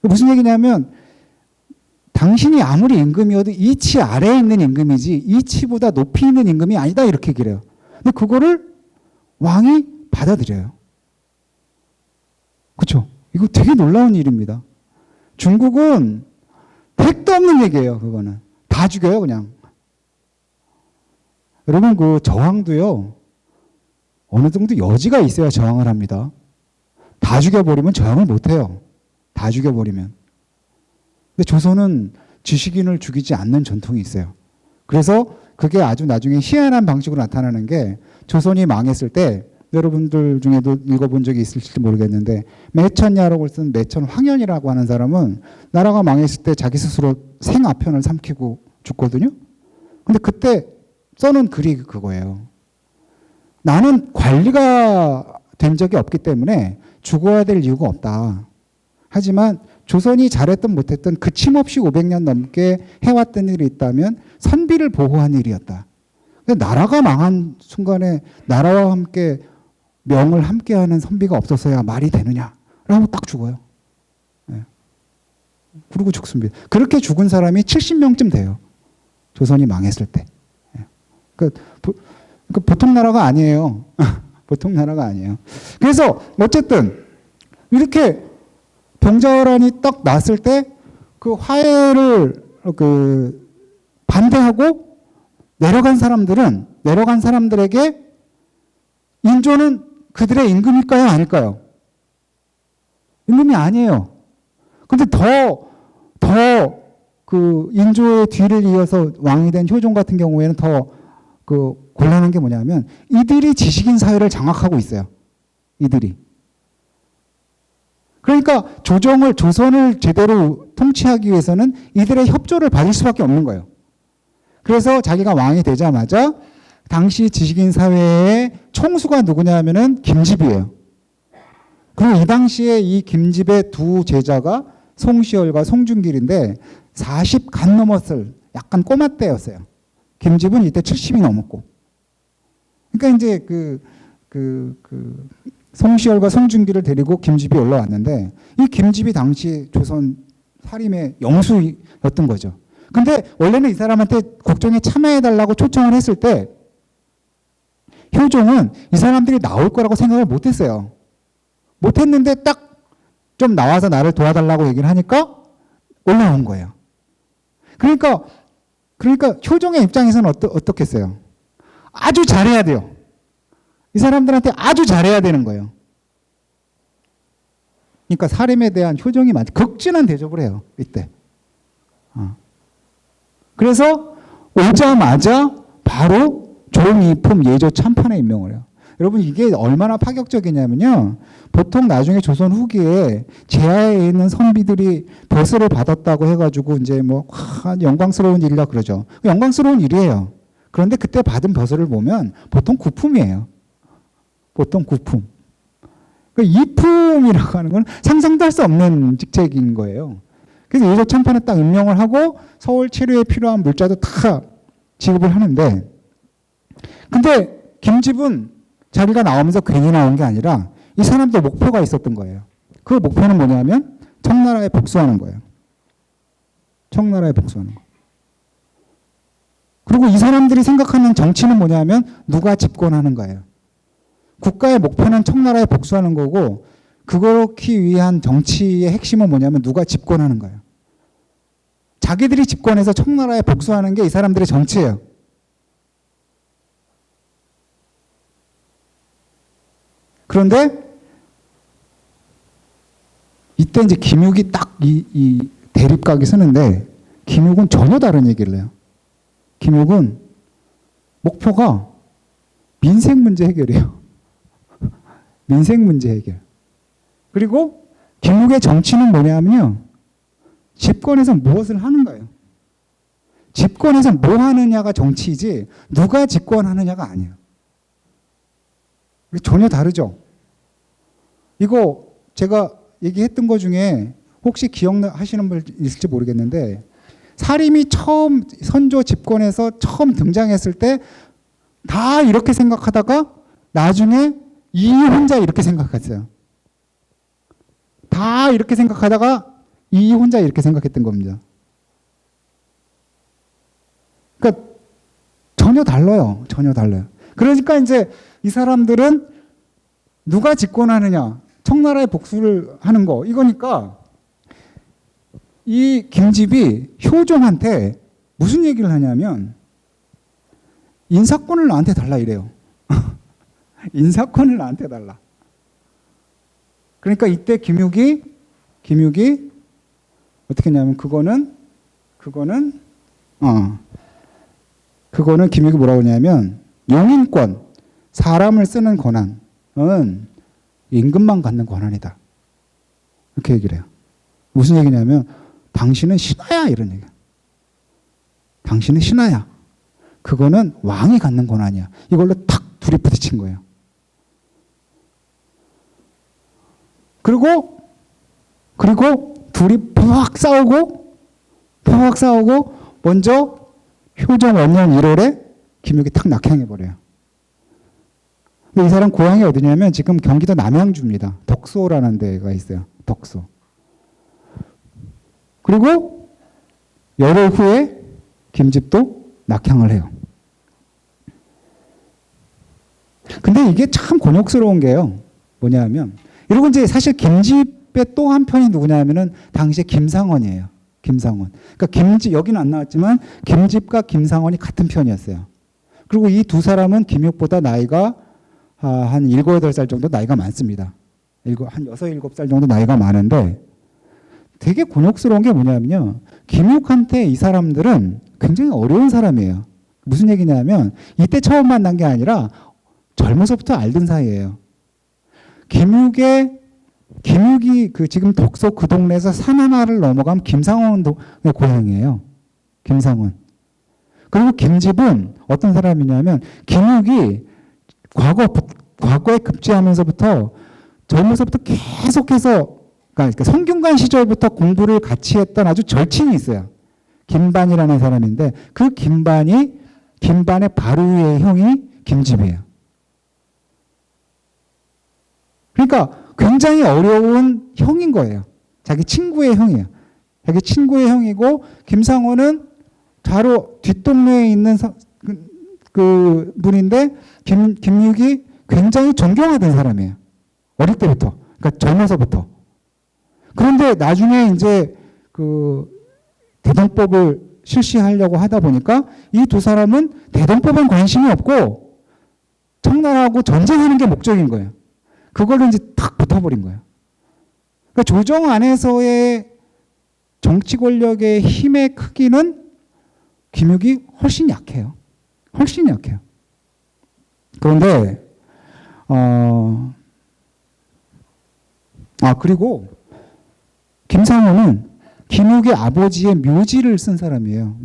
무슨 얘기냐면 당신이 아무리 임금이어도 이치 아래에 있는 임금이지 이치보다 높이 있는 임금이 아니다. 이렇게 얘기를 해요. 근데 그거를 왕이 받아들여요. 그렇죠? 이거 되게 놀라운 일입니다. 중국은 택도 없는 얘기예요. 그거는. 다 죽여요, 그냥. 여러분, 그 저항도요, 어느 정도 여지가 있어야 저항을 합니다. 다 죽여버리면 저항을 못해요. 다 죽여버리면. 근데 조선은 지식인을 죽이지 않는 전통이 있어요. 그래서 그게 아주 나중에 희한한 방식으로 나타나는 게, 조선이 망했을 때 여러분들 중에도 읽어본 적이 있을지 모르겠는데, 매천야록을 쓴 매천황현이라고 하는 사람은 나라가 망했을 때 자기 스스로 생아편을 삼키고 죽거든요. 근데 그때 써놓은 글이 그거예요. 나는 관리가 된 적이 없기 때문에 죽어야 될 이유가 없다. 하지만 조선이 잘했든 못했든 그침없이 500년 넘게 해왔던 일이 있다면 선비를 보호한 일이었다. 나라가 망한 순간에 나라와 함께 명을 함께하는 선비가 없었어야 말이 되느냐? 라고 딱 죽어요. 네. 그러고 죽습니다. 그렇게 죽은 사람이 70명쯤 돼요. 조선이 망했을 때. 네. 보통 나라가 아니에요. 보통 나라가 아니에요. 그래서 어쨌든 이렇게 병자호란이 딱 났을 때 그 화해를 반대하고 내려간 사람들에게 인조는 그들의 임금일까요? 아닐까요? 임금이 아니에요. 근데 그 인조의 뒤를 이어서 왕이 된 효종 같은 경우에는 더 곤란한 게 뭐냐면 이들이 지식인 사회를 장악하고 있어요. 이들이. 그러니까 조선을 제대로 통치하기 위해서는 이들의 협조를 받을 수밖에 없는 거예요. 그래서 자기가 왕이 되자마자 당시 지식인 사회의 총수가 누구냐 하면은 김집이에요. 그리고 이 당시에 이 김집의 두 제자가 송시열과 송준길인데 40간 넘었을 약간 꼬마 때였어요. 김집은 이때 70이 넘었고. 그러니까 이제 송시열과 송준길을 데리고 김집이 올라왔는데 이 김집이 당시 조선 사림의 영수였던 거죠. 근데 원래는 이 사람한테 국정에 참여해달라고 초청을 했을 때 효종은 이 사람들이 나올 거라고 생각을 못했어요. 못했는데 딱 좀 나와서 나를 도와달라고 얘기를 하니까 올라온 거예요. 그러니까 효종의 입장에서는 어떻겠어요? 아주 잘해야 돼요. 이 사람들한테 아주 잘해야 되는 거예요. 그러니까 사림에 대한 효종이 극진한 대접을 해요. 이때. 그래서 오자마자 바로 종이품 예조 참판에 임명을 해요. 여러분 이게 얼마나 파격적이냐면요. 보통 나중에 조선 후기에 제하에 있는 선비들이 벼슬을 받았다고 해가지고 이제 뭐 영광스러운 일이라 그러죠. 영광스러운 일이에요. 그런데 그때 받은 벼슬을 보면 보통 구품이에요. 보통 구품. 이품이라고 하는 건 상상도 할 수 없는 직책인 거예요. 그래서 예조 참판에 딱 임명을 하고 서울 치료에 필요한 물자도 다 지급을 하는데, 근데 김집은 자기가 나오면서 괜히 나온 게 아니라 이 사람도 목표가 있었던 거예요. 그 목표는 뭐냐면 청나라에 복수하는 거예요. 청나라에 복수하는 거. 그리고 이 사람들이 생각하는 정치는 뭐냐면 누가 집권하는 거예요. 국가의 목표는 청나라에 복수하는 거고, 그렇기 위한 정치의 핵심은 뭐냐면 누가 집권하는 거예요. 자기들이 집권해서 청나라에 복수하는 게 이 사람들의 정치예요. 그런데 이때 이제 김육이 딱 이 대립각이 서는데, 김육은 전혀 다른 얘기를 해요. 김육은 목표가 민생 문제 해결이에요. 민생 문제 해결. 그리고 김육의 정치는 뭐냐면요. 집권에서 무엇을 하는 거예요. 집권에서 뭐 하느냐가 정치이지 누가 집권하느냐가 아니에요. 전혀 다르죠. 이거 제가 얘기했던 것 중에 혹시 기억하시는 분 있을지 모르겠는데, 사림이 처음 선조 집권에서 처음 등장했을 때 다 이렇게 생각하다가 나중에 이 혼자 이렇게 생각했어요. 다 이렇게 생각하다가 이 혼자 이렇게 생각했던 겁니다. 그러니까 전혀 달라요. 전혀 달라요. 그러니까 이제 이 사람들은 누가 집권하느냐, 청나라에 복수를 하는 거, 이거니까 이 김집이 효종한테 무슨 얘기를 하냐면 인사권을 나한테 달라 이래요. 인사권을 나한테 달라. 그러니까 이때 김육이 어떻게 했냐면 그거는 김육이 뭐라고 하냐면 용인권, 사람을 쓰는 권한은 임금만 갖는 권한이다. 이렇게 얘기를 해요. 무슨 얘기냐면 당신은 신하야, 이런 얘기야. 당신은 신하야. 그거는 왕이 갖는 권한이야. 이걸로 탁 둘이 부딪힌 거예요. 그리고 둘이 푹 싸우고 먼저 효종 원년 1월에 김육이 탁 낙향해버려요. 근데 이 사람 고향이 어디냐면 지금 경기도 남양주입니다. 덕소라는 데가 있어요. 덕소. 그리고 열흘 후에 김집도 낙향을 해요. 근데 이게 참 곤욕스러운 게요. 뭐냐면, 이러고 이제 사실 김집의 또 한 편이 누구냐면은 당시에 김상원이에요. 김상원. 그러니까 여기는 안 나왔지만 김집과 김상원이 같은 편이었어요. 그리고 이 두 사람은 김육보다 나이가 한 7, 8살 정도 나이가 많습니다. 한 6, 7살 정도 나이가 많은데, 되게 곤욕스러운 게 뭐냐면요. 김육한테 이 사람들은 굉장히 어려운 사람이에요. 무슨 얘기냐면 이때 처음 만난 게 아니라 젊어서부터 알던 사이예요. 김육이 지금 덕소 그 동네에서 산 하나를 넘어가면 김상원의 고향이에요. 김상원. 그리고 김집은 어떤 사람이냐면 김육이 과거에 급제하면서부터 젊어서부터 계속해서, 그러니까 성균관 시절부터 공부를 같이 했던 아주 절친이 있어요. 김반이라는 사람인데 그 김반의 바로 위의 형이 김집이에요. 그러니까 굉장히 어려운 형인 거예요. 자기 친구의 형이에요. 자기 친구의 형이고, 김상원은 바로 뒷동네에 있는 그 분인데 김육이 굉장히 존경하던 사람이에요. 어릴 때부터. 그러니까 젊어서부터. 그런데 나중에 이제 그 대동법을 실시하려고 하다 보니까 이 두 사람은 대동법엔 관심이 없고 청나라하고 전쟁하는 게 목적인 거예요. 그걸로 이제 탁 붙어버린 거예요. 그러니까 조정 안에서의 정치 권력의 힘의 크기는 김육이 훨씬 약해요. 훨씬 약해요. 그런데 그리고 김상훈은 김육의 아버지의 묘지를 쓴 사람이에요.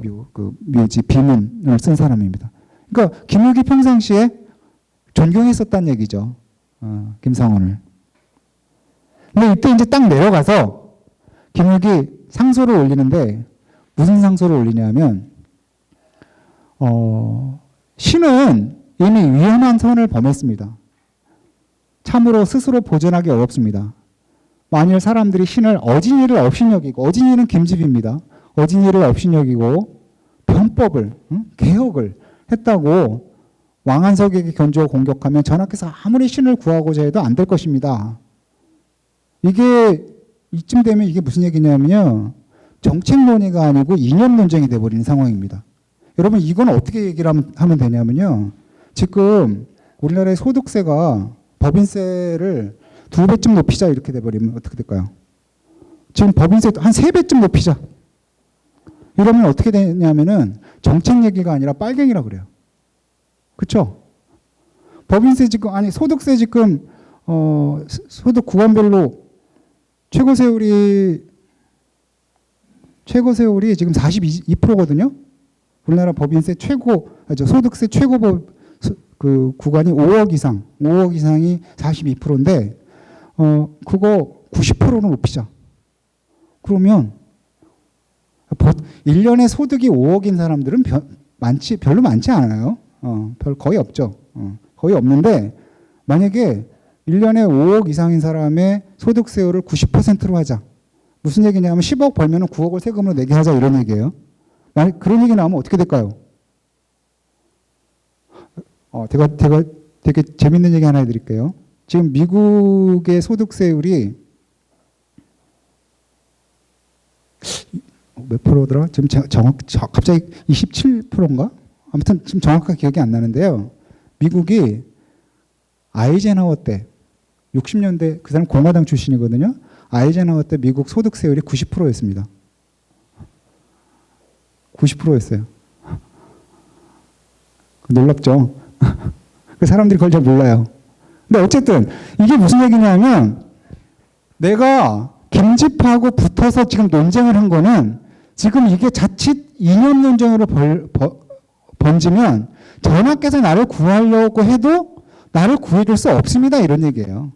묘지 비문을 쓴 사람입니다. 그러니까 김육이 평상시에 존경했었다는 얘기죠. 김상훈을. 근데 이때 이제 딱 내려가서 김육이 상소를 올리는데 무슨 상소를 올리냐면 신은 이미 위험한 선을 범했습니다. 참으로 스스로 보존하기 어렵습니다. 만일 사람들이 신을 어진이를 업신여기고, 어진이는 김집입니다. 어진이를 업신여기고 변법을, 개혁을 했다고 왕한석에게 견주어 공격하면 전하께서 아무리 신을 구하고자 해도 안 될 것입니다. 이게 이쯤 되면 이게 무슨 얘기냐면요. 정책 논의가 아니고 이념 논쟁이 돼버리는 상황입니다. 여러분 이건 어떻게 얘기를 하면 되냐면요. 지금 우리나라의 소득세가 법인세를 2배쯤 높이자 이렇게 돼버리면 어떻게 될까요? 지금 법인세 한 3배쯤 높이자. 이러면 어떻게 되냐면은 정책 얘기가 아니라 빨갱이라 그래요. 그렇죠? 법인세 지금 소득세 지금 소득 구간별로 최고세율이 지금 42%거든요. 우리나라 법인세 소득세 최고 그 구간이 5억 이상이 42%인데 그거 90%로 높이자. 그러면 1년에 소득이 5억인 사람들은 별로 많지 않아요. 거의 없죠. 거의 없는데 만약에 1년에 5억 이상인 사람의 소득세율을 90%로 하자. 무슨 얘기냐면 10억 벌면 9억을 세금으로 내게 하자 이런 얘기예요. 만약 그런 얘기 나오면 어떻게 될까요? 제가 되게 재밌는 얘기 하나 해드릴게요. 지금 미국의 소득세율이 몇 프로더라? 지금 갑자기 27%인가? 아무튼 지금 정확하게 기억이 안 나는데요. 미국이 아이젠하워 때 60년대 그 사람 공화당 출신이거든요. 아이젠하워 때 미국 소득세율이 90%였습니다. 90%였어요. 놀랍죠? 그 사람들이 그걸 잘 몰라요. 근데 어쨌든 이게 무슨 얘기냐면 내가 김집하고 붙어서 지금 논쟁을 한 거는 지금 이게 자칫 이념 논쟁으로 번지면 전하께서 나를 구하려고 해도 나를 구해줄 수 없습니다. 이런 얘기예요.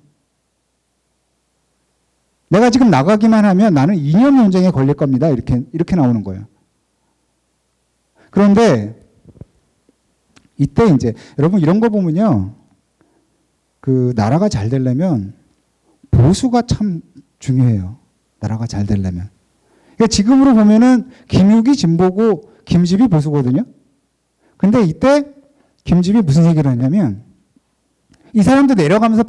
내가 지금 나가기만 하면 나는 이념 논쟁에 걸릴 겁니다. 이렇게 나오는 거예요. 그런데 이때 이제 여러분 이런 거 보면요. 그 나라가 잘 되려면 보수가 참 중요해요. 나라가 잘 되려면. 그러니까 지금으로 보면은 김육이 진보고 김집이 보수거든요. 근데 이때 김집이 무슨 얘기를 하냐면 이 사람도 내려가면서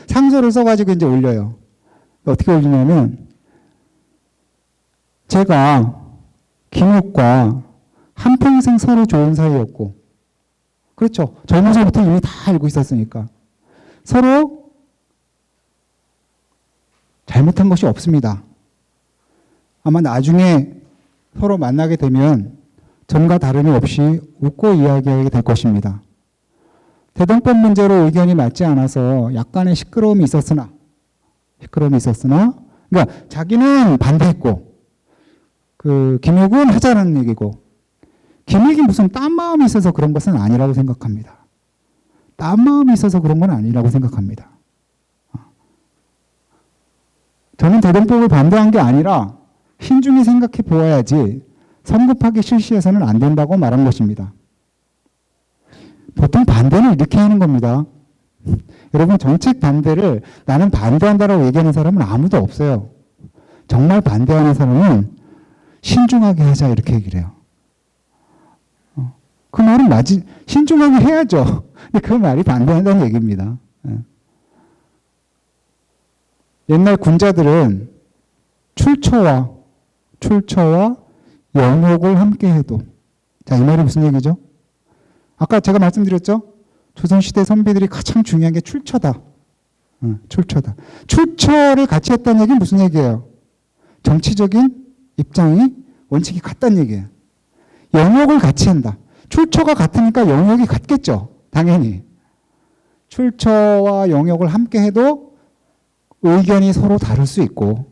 상소를 써가지고 이제 올려요. 어떻게 올리냐면 제가 김육과 한평생 서로 좋은 사이였고 그렇죠. 젊어서부터 이미 다 알고 있었으니까 서로 잘못한 것이 없습니다. 아마 나중에 서로 만나게 되면 전과 다름이 없이 웃고 이야기하게 될 것입니다. 대동법 문제로 의견이 맞지 않아서 약간의 시끄러움이 있었으나 그러니까 자기는 반대했고 그 김육은 하자는 얘기고 김육이 무슨 딴 마음이 있어서 그런 것은 아니라고 생각합니다. 딴 마음이 있어서 그런 건 아니라고 생각합니다. 저는 대동법을 반대한 게 아니라 신중히 생각해 보아야지 성급하게 실시해서는 안 된다고 말한 것입니다. 보통 반대는 이렇게 하는 겁니다. 여러분 정책 반대를 나는 반대한다라고 얘기하는 사람은 아무도 없어요. 정말 반대하는 사람은 신중하게 하자 이렇게 얘기를 해요. 그 말은 신중하게 해야죠. 근데 그 말이 반대한다는 얘기입니다. 옛날 군자들은 출처와 영역을 함께 해도. 자, 이 말이 무슨 얘기죠? 아까 제가 말씀드렸죠? 조선시대 선비들이 가장 중요한 게 출처다. 출처다. 출처를 같이 했다는 얘기는 무슨 얘기예요? 정치적인 입장이 원칙이 같다는 얘기예요. 영역을 같이 한다. 출처가 같으니까 영역이 같겠죠. 당연히. 출처와 영역을 함께 해도 의견이 서로 다를 수 있고,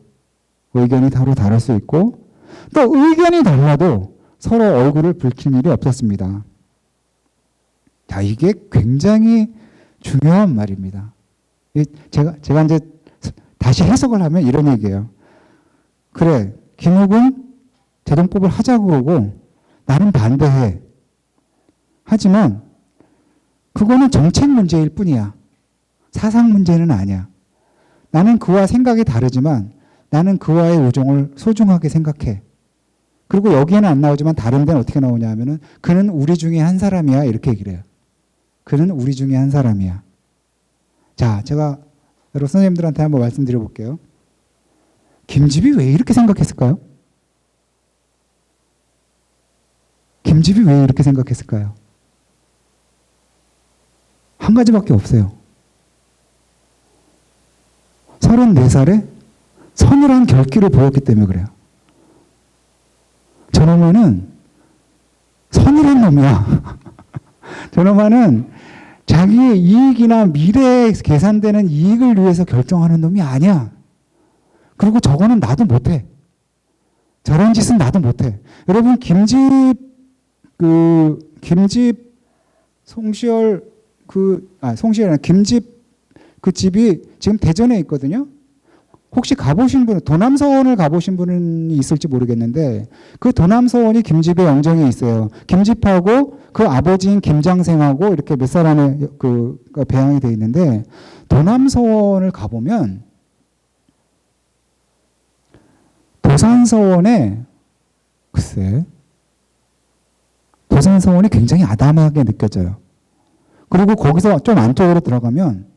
또 의견이 달라도 서로 얼굴을 붉힐 일이 없었습니다. 자, 이게 굉장히 중요한 말입니다. 제가 이제 다시 해석을 하면 이런 얘기예요. 그래, 김욱은 대동법을 하자고 그러고 나는 반대해. 하지만 그거는 정책 문제일 뿐이야. 사상 문제는 아니야. 나는 그와 생각이 다르지만 나는 그와의 우정을 소중하게 생각해. 그리고 여기에는 안 나오지만 다른 데는 어떻게 나오냐 하면은 그는 우리 중에 한 사람이야. 이렇게 얘기를 해요. 그는 우리 중에 한 사람이야. 자, 제가 여러 선생님들한테 한번 말씀드려 볼게요. 김집이 왜 이렇게 생각했을까요? 김집이 왜 이렇게 생각했을까요? 한 가지밖에 없어요. 34살에 서늘한 결기를 보였기 때문에 그래요. 저놈은 서늘한 놈이야. 저놈은 자기의 이익이나 미래에 계산되는 이익을 위해서 결정하는 놈이 아니야. 그리고 저거는 나도 못해. 저런 짓은 나도 못해. 여러분, 김집 그 집이 지금 대전에 있거든요. 혹시 가보신 분, 도남서원을 가보신 분이 있을지 모르겠는데 그 도남서원이 김집의 영정에 있어요. 김집하고 그 아버지인 김장생하고 이렇게 몇 사람의 배양이 되어 있는데 도남서원을 가보면 도산서원에 글쎄 도산서원이 굉장히 아담하게 느껴져요. 그리고 거기서 좀 안쪽으로 들어가면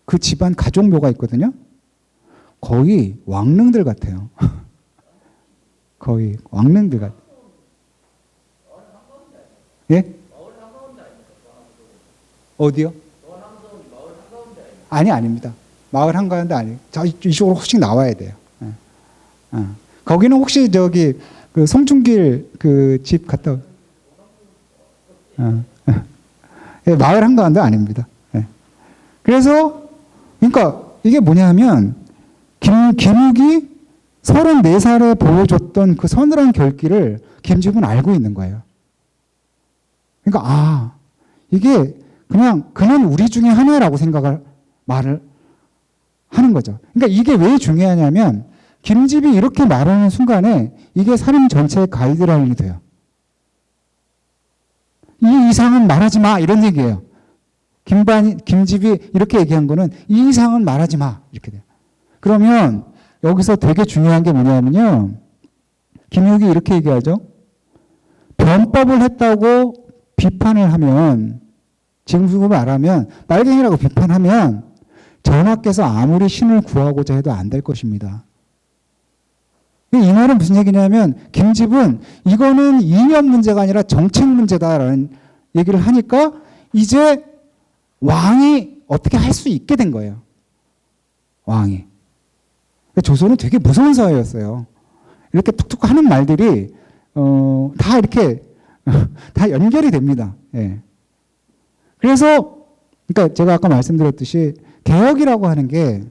그 집안 가족묘가 있거든요. 거의 왕릉들 같아요. 거의 왕릉들 같아요. 예? 어디요? 아닙니다. 마을 한가운데 아니에요. 이쪽으로 혹시 나와야 돼요. 거기는 혹시 그 송중길 그 집 갔다 예, 마을 한가운데 아닙니다. 예. 그래서 그러니까 이게 뭐냐면 김욱이 34살에 보여줬던 그 서늘한 결기를 김집은 알고 있는 거예요. 그러니까 이게 그냥 그는 우리 중에 하나라고 말을 하는 거죠. 그러니까 이게 왜 중요하냐면 김집이 이렇게 말하는 순간에 이게 살인 전체의 가이드라인이 돼요. 이 이상은 말하지 마 이런 얘기예요. 김집이 이렇게 얘기한 거는 이 이상은 말하지 마 이렇게 돼요. 그러면 여기서 되게 중요한 게 뭐냐면요. 김욱이 이렇게 얘기하죠. 변법을 했다고 비판을 하면 지금 말하면 빨갱이라고 비판하면 전하께서 아무리 신을 구하고자 해도 안 될 것입니다. 이 말은 무슨 얘기냐면 김집은 이거는 이념 문제가 아니라 정책 문제다라는 얘기를 하니까 이제 왕이 어떻게 할 수 있게 된 거예요. 왕이. 조선은 되게 무서운 사회였어요. 이렇게 툭툭 하는 말들이 다 이렇게 다 연결이 됩니다. 예. 그래서 그러니까 제가 아까 말씀드렸듯이 개혁이라고 하는 게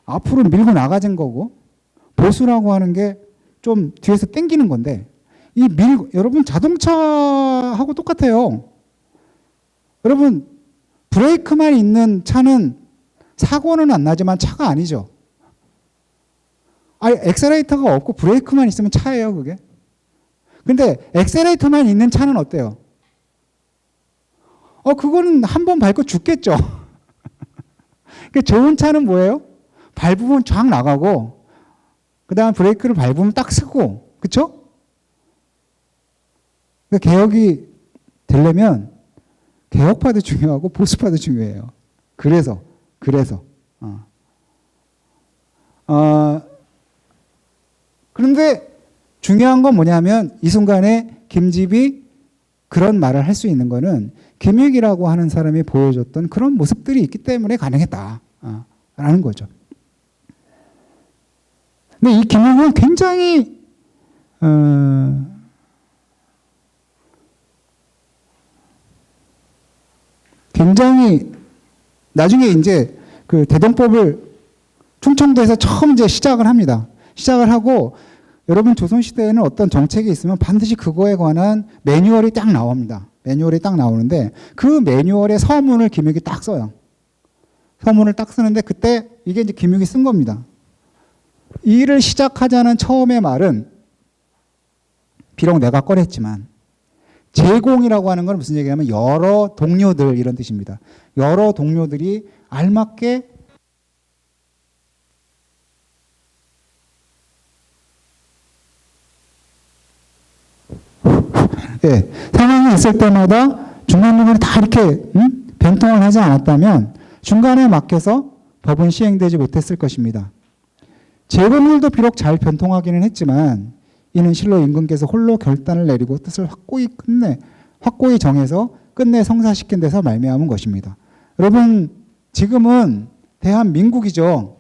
앞으로 밀고 나가진 거고 보수라고 하는 게 좀 뒤에서 땡기는 건데 여러분 자동차하고 똑같아요. 여러분 브레이크만 있는 차는 사고는 안 나지만 차가 아니죠. 엑셀레이터가 없고 브레이크만 있으면 차예요, 그게. 근데 엑셀레이터만 있는 차는 어때요? 그거는 한 번 밟고 죽겠죠. 좋은 차는 뭐예요? 밟으면 쫙 나가고 그 다음 브레이크를 밟으면 딱 서고, 그쵸? 그러니까 개혁이 되려면 개혁파도 중요하고 보수파도 중요해요. 그래서 그런데 중요한 건 뭐냐면 이 순간에 김집이 그런 말을 할 수 있는 거는 김익이라고 하는 사람이 보여줬던 그런 모습들이 있기 때문에 가능했다 라는 거죠. 근데 이 김익은 굉장히 나중에 이제 그 대동법을 충청도에서 처음 이제 시작을 합니다. 시작을 하고 여러분 조선시대에는 어떤 정책이 있으면 반드시 그거에 관한 매뉴얼이 딱 나옵니다. 매뉴얼이 딱 나오는데 그 매뉴얼의 서문을 김익이 딱 써요. 서문을 딱 쓰는데 그때 이게 이제 김익이 쓴 겁니다. 이 일을 시작하자는 처음의 말은 비록 내가 꺼냈지만 제공이라고 하는 건 무슨 얘기냐면 여러 동료들 이런 뜻입니다. 여러 동료들이 알맞게 예, 상황이 있을 때마다 중간중간에 다 이렇게 변통을 하지 않았다면 중간에 막혀서 법은 시행되지 못했을 것입니다. 제공률도 비록 잘 변통하기는 했지만 이는 실로 임금께서 홀로 결단을 내리고 뜻을 확고히 정해서 끝내 성사시킨 데서 말미암은 것입니다. 여러분 지금은 대한민국이죠.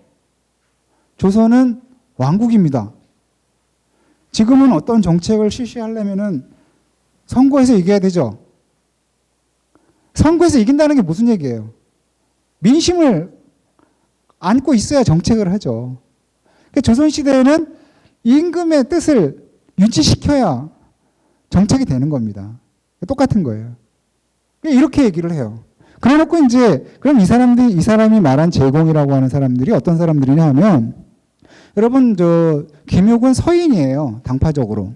조선은 왕국입니다. 지금은 어떤 정책을 실시하려면은 선거에서 이겨야 되죠. 선거에서 이긴다는 게 무슨 얘기예요? 민심을 안고 있어야 정책을 하죠. 그러니까 조선시대에는 임금의 뜻을 유지시켜야 정책이 되는 겁니다. 똑같은 거예요. 이렇게 얘기를 해요. 그래 놓고 이제, 그럼 이 사람이 말한 제공이라고 하는 사람들이 어떤 사람들이냐 하면, 여러분, 김육은 서인이에요. 당파적으로.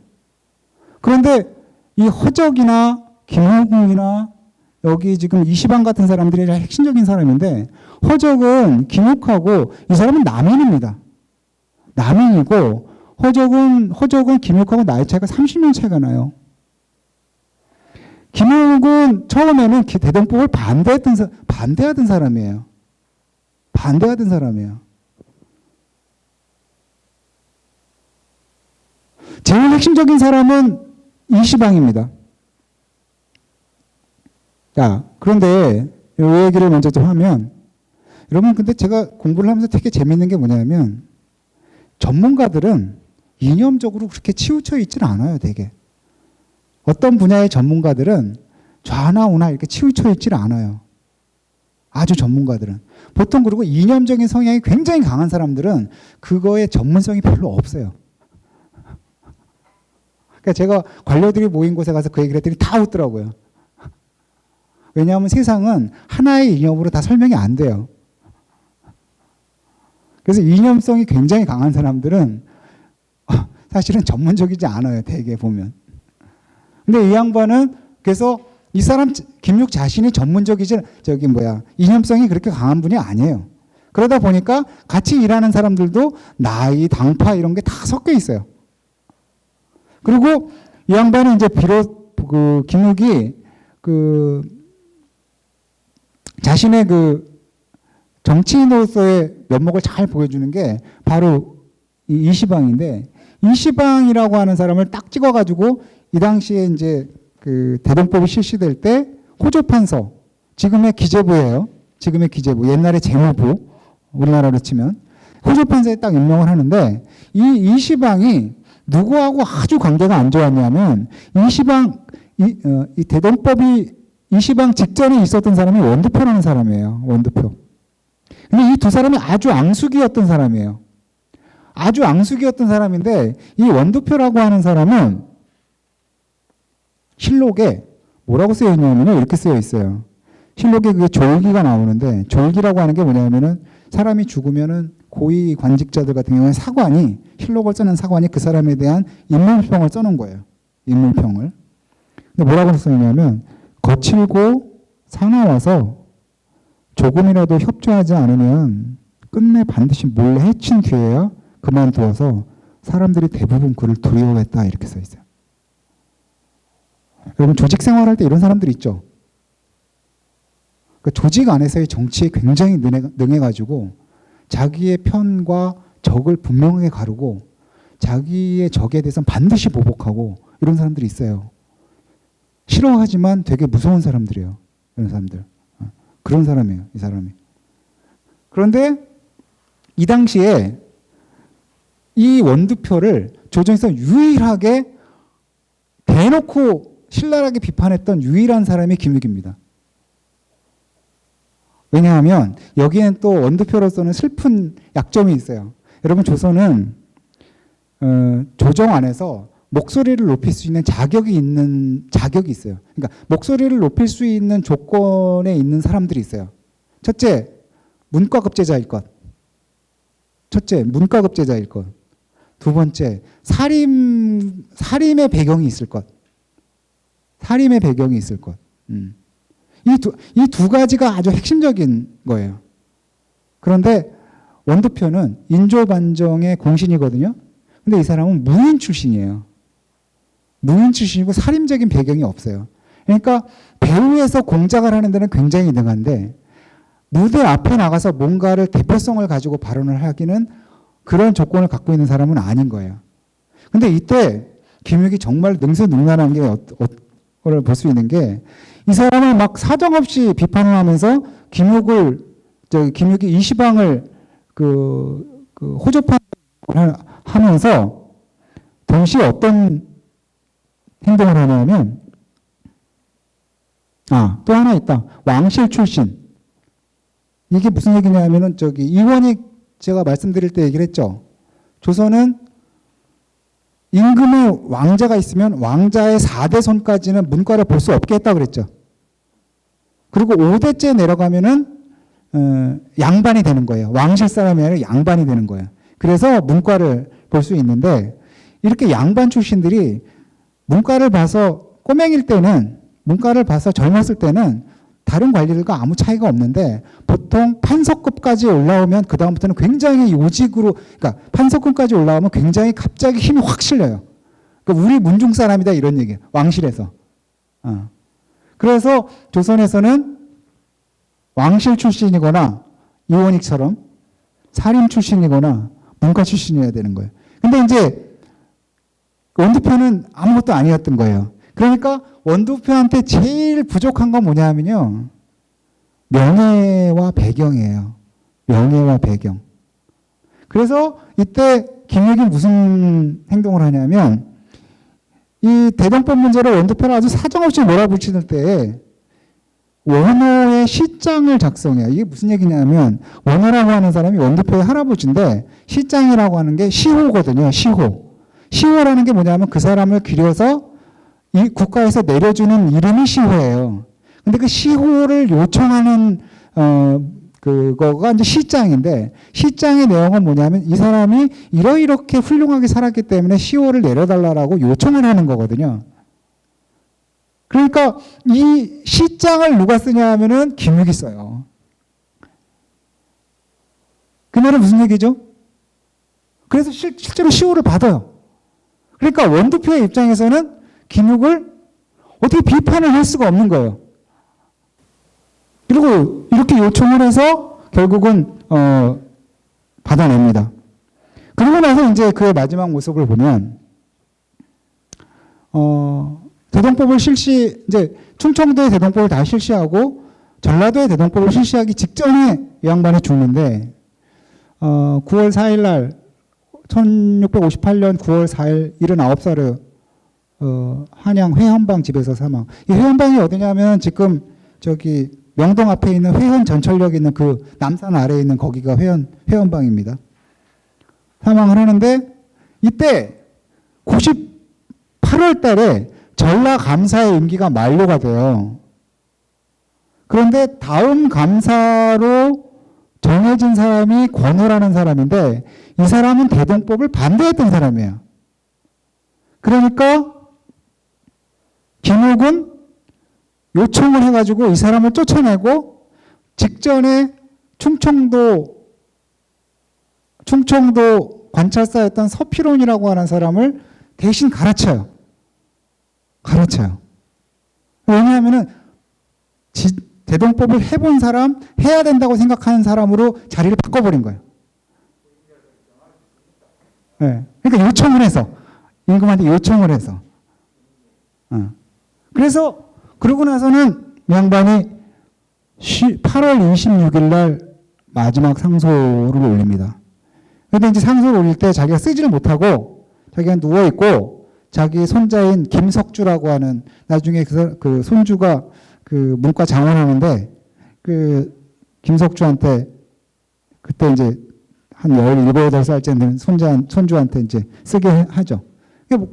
그런데 이 허적이나 김호궁이나 여기 지금 이시방 같은 사람들이 핵심적인 사람인데 허적은 김육하고 이 사람은 남인입니다. 남인이고 허적은 김육하고 나이 차이가 30년 차이가 나요. 김육은 처음에는 대동법을 반대하던 사람이에요. 반대하던 사람이에요. 제일 핵심적인 사람은 이시방입니다. 자, 그런데 이 얘기를 먼저 좀 하면 여러분 근데 제가 공부를 하면서 되게 재밌는 게 뭐냐면 전문가들은 이념적으로 그렇게 치우쳐 있지는 않아요. 되게. 어떤 분야의 전문가들은 좌나 우나 이렇게 치우쳐 있지는 않아요. 아주 전문가들은. 보통 그리고 이념적인 성향이 굉장히 강한 사람들은 그거에 전문성이 별로 없어요. 그러니까 제가 관료들이 모인 곳에 가서 그 얘기를 했더니 다 웃더라고요. 왜냐하면 세상은 하나의 이념으로 다 설명이 안 돼요. 그래서 이념성이 굉장히 강한 사람들은 사실은 전문적이지 않아요. 대개 보면. 근데 이 양반은 그래서 이 사람 김육 자신이 이념성이 그렇게 강한 분이 아니에요. 그러다 보니까 같이 일하는 사람들도 나이, 당파 이런 게 다 섞여 있어요. 그리고 이 양반은 이제 비록 김육이 자신의 정치인으로서의 면목을 잘 보여주는 게 바로 이 이시방인데 이시방이라고 하는 사람을 딱 찍어가지고 이 당시에 이제 대동법이 실시될 때 호조판서 지금의 기재부예요. 지금의 기재부 옛날에 재무부 우리나라로 치면 호조판서에 딱 임명을 하는데 이 이시방이 누구하고 아주 관계가 안 좋았냐면 이 대동법이 이시방 직전에 있었던 사람이 원두표라는 사람이에요. 원두표. 근데 이 두 사람이 아주 앙숙이었던 사람이에요. 아주 앙숙이었던 사람인데 이 원두표라고 하는 사람은 실록에 뭐라고 쓰여 있냐면요. 이렇게 쓰여 있어요. 실록에 그게 졸기가 나오는데 졸기라고 하는 게 뭐냐면은 사람이 죽으면은 고위 관직자들 같은 경우에 사관이 실록을 쓰는 사관이 그 사람에 대한 인물평을 써놓은 거예요. 인물평을. 근데 뭐라고 써있냐면 거칠고 사나워서 조금이라도 협조하지 않으면 끝내 반드시 몰래 해친 뒤에야 그만두어서 사람들이 대부분 그를 두려워했다 이렇게 써 있어요. 여러분 조직 생활할 때 이런 사람들 있죠. 그러니까 조직 안에서의 정치에 굉장히 능해가지고 자기의 편과 적을 분명하게 가르고 자기의 적에 대해서는 반드시 보복하고 이런 사람들이 있어요. 싫어하지만 되게 무서운 사람들이에요. 이런 사람들. 그런 사람이에요. 이 사람이. 그런데 이 당시에 이 원두표를 조정에서 유일하게 대놓고 신랄하게 비판했던 유일한 사람이 김유기입니다. 왜냐하면 여기엔 또 원두표로서는 슬픈 약점이 있어요. 여러분 조선은 조정 안에서 목소리를 높일 수 있는 자격이 있어요. 그러니까 목소리를 높일 수 있는 조건에 있는 사람들이 있어요. 첫째, 문과급제자일 것. 두 번째, 살임의 배경이 있을 것. 이 두 가지가 아주 핵심적인 거예요. 그런데 원두표는 인조반정의 공신이거든요. 근데 이 사람은 무인 출신이에요. 무인 출신이고 살인적인 배경이 없어요. 그러니까 배후에서 공작을 하는 데는 굉장히 능한데 무대 앞에 나가서 뭔가를 대표성을 가지고 발언을 하기는 그런 조건을 갖고 있는 사람은 아닌 거예요. 근데 이때 김유기 정말 능수능란한 게 걸 볼 수 있는 게 이 사람을 막 사정없이 비판을 하면서 김유기 이시방을 호접하면서 동시에 어떤 행동을 하냐면 또 하나 있다. 왕실 출신. 이게 무슨 얘기냐면은 이원익 제가 말씀드릴 때 얘기를 했죠. 조선은 임금의 왕자가 있으면 왕자의 4대 손까지는 문과를 볼 수 없게 했다고 그랬죠. 그리고 5대째 내려가면은 양반이 되는 거예요. 왕실 사람이 아니라 양반이 되는 거예요. 그래서 문과를 볼 수 있는데 이렇게 양반 출신들이 문과를 봐서 꼬맹일 때는 문과를 봐서 젊었을 때는 다른 관리들과 아무 차이가 없는데 보통 판서급까지 올라오면 그 다음부터는 굉장히 요직으로 그러니까 판서급까지 올라오면 굉장히 갑자기 힘이 확 실려요. 그러니까 우리 문중 사람이다 이런 얘기예요. 왕실에서. 그래서 조선에서는 왕실 출신이거나 이원익처럼 사림 출신이거나 문과 출신이어야 되는 거예요. 근데 이제 원두표는 아무것도 아니었던 거예요. 그러니까 원두표한테 제일 부족한 건 뭐냐면요. 명예와 배경이에요. 명예와 배경. 그래서 이때 김유기 무슨 행동을 하냐면 이 대동법 문제로 원두표를 아주 사정없이 몰아붙이는 때에 원호의 시장을 작성해요. 이게 무슨 얘기냐면 원호라고 하는 사람이 원두표의 할아버지인데 시장이라고 하는 게 시호거든요. 시호라는 게 뭐냐면 그 사람을 기려서 이 국가에서 내려주는 이름이 시호예요. 근데 그 시호를 요청하는 그거가 이제 시장인데 시장의 내용은 뭐냐면 이 사람이 이렇게 훌륭하게 살았기 때문에 시호를 내려달라고 요청을 하는 거거든요. 그러니까 이 시장을 누가 쓰냐 하면은 김유기 써요. 그 말은 무슨 얘기죠? 그래서 실제로 시호를 받아요. 그러니까 원두표의 입장에서는 김육을 어떻게 비판을 할 수가 없는 거예요. 그리고 이렇게 요청을 해서 결국은 받아냅니다. 그러고 나서 이제 그의 마지막 모습을 보면 대동법을 이제 충청도의 대동법을 다 실시하고 전라도의 대동법을 실시하기 직전에 이 양반이 죽는데 9월 4일 날 1658년 9월 4일 79살의 한양 회현방 집에서 사망. 이 회현방이 어디냐면 지금 명동 앞에 있는 회현 전철역 있는 그 남산 아래에 있는 거기가 회현방입니다. 사망을 하는데 이때 98월 달에 전라감사의 임기가 만료가 돼요. 그런데 다음 감사로 정해진 사람이 권호라는 사람인데 이 사람은 대동법을 반대했던 사람이에요. 그러니까 김옥은 요청을 해가지고 이 사람을 쫓아내고 직전에 충청도 관찰사였던 서필원이라고 하는 사람을 대신 갈아쳐요. 왜냐하면은 대동법을 해본 사람, 해야 된다고 생각하는 사람으로 자리를 바꿔버린 거예요. 네. 그러니까 요청을 해서, 임금한테 요청을 해서. 그래서 그러고 나서는 이 양반이 8월 26일 날 마지막 상소를 올립니다. 근데 이제 상소를 올릴 때 자기가 쓰지를 못하고 자기가 누워있고 자기 손자인 김석주라고 하는 나중에 그 손주가 그 문과 장원하는데 그 김석주한테 그때 이제 한 17, 8살쯤 되는 손주한테 이제 쓰게 하죠.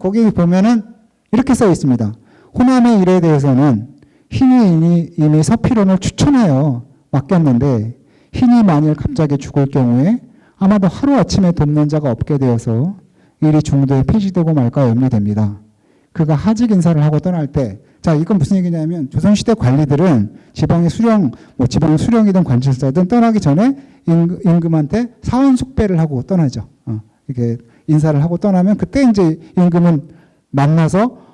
거기 보면은 이렇게 써 있습니다. 호남의 일에 대해서는 신이 이미 서필원을 추천하여 맡겼는데 신이 만일 갑자기 죽을 경우에 아마도 하루아침에 돕는 자가 없게 되어서 일이 중도에 폐지되고 말까 염려됩니다. 그가 하직 인사를 하고 떠날 때, 자, 이건 무슨 얘기냐면 조선시대 관리들은 지방의 수령, 지방 수령이든 관찰사든 떠나기 전에 임금한테 사원 숙배를 하고 떠나죠. 이렇게 인사를 하고 떠나면 그때 이제 임금은 만나서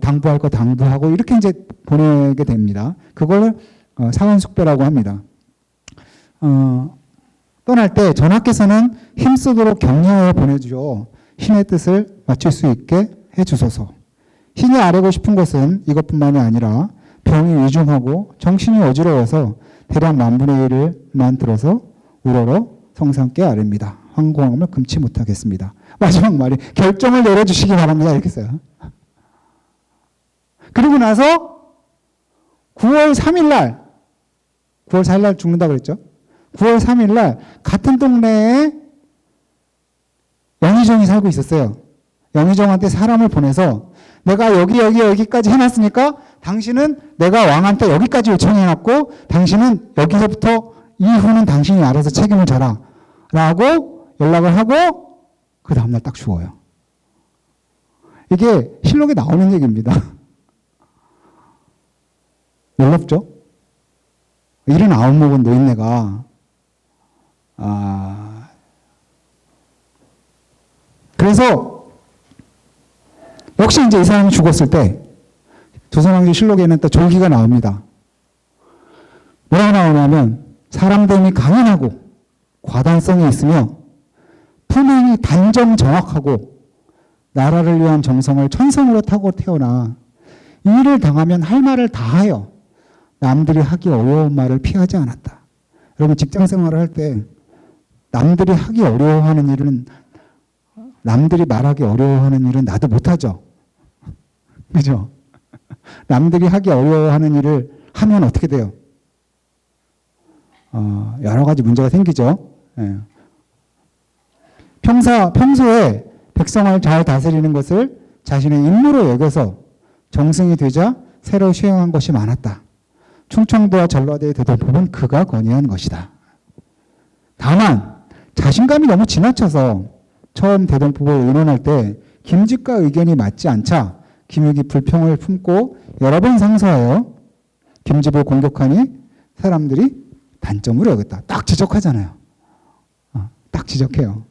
당부할 거 당부하고 이렇게 이제 보내게 됩니다. 그걸 사원 숙배라고 합니다. 떠날 때 전하께서는 힘쓰도록 격려하여 보내주어 신의 뜻을 맞출 수 있게 해주소서. 신이 아뢰고 싶은 것은 이것뿐만이 아니라 병이 위중하고 정신이 어지러워서 대략 만분의 1만 들어서 우러러 성상께 아뢰입니다. 황공함을 금치 못하겠습니다. 마지막 말이 결정을 내려주시기 바랍니다. 이렇게 써요. 그리고 나서 9월 3일 날 9월 4일 날 죽는다 그랬죠. 9월 3일 날 같은 동네에 영의정이 살고 있었어요. 영의정한테 사람을 보내서 내가 여기까지 해놨으니까 당신은 내가 왕한테 여기까지 요청해놨고 당신은 여기서부터 이후는 당신이 알아서 책임을 져라 라고 연락을 하고 그 다음날 딱 죽어요. 이게 실록에 나오는 얘기입니다. 놀랍죠? 79 먹은 노인네가 그래서 역시 이제 이 사람이 죽었을 때 조선왕조 실록에는 또 졸기가 나옵니다. 뭐라고 나오냐면 사람됨이 강인하고 과단성이 있으며 품행이 단정 정확하고 나라를 위한 정성을 천성으로 타고 태어나 이 일을 당하면 할 말을 다하여 남들이 하기 어려운 말을 피하지 않았다. 여러분 직장 생활을 할 때 남들이 하기 어려워하는 일은 남들이 말하기 어려워하는 일은 나도 못하죠. 그죠? 남들이 하기 어려워하는 일을 하면 어떻게 돼요? 여러 가지 문제가 생기죠. 예. 평소에 백성을 잘 다스리는 것을 자신의 임무로 여겨서 정승이 되자 새로 수행한 것이 많았다. 충청도와 전라도의 대도법은 그가 건의한 것이다. 다만 자신감이 너무 지나쳐서 처음 대동법을 의논할 때 김직과 의견이 맞지 않자 김육이 불평을 품고 여러 번 상소하여 김집을 공격하니 사람들이 단점으로 여겼다. 딱 지적하잖아요. 딱 지적해요.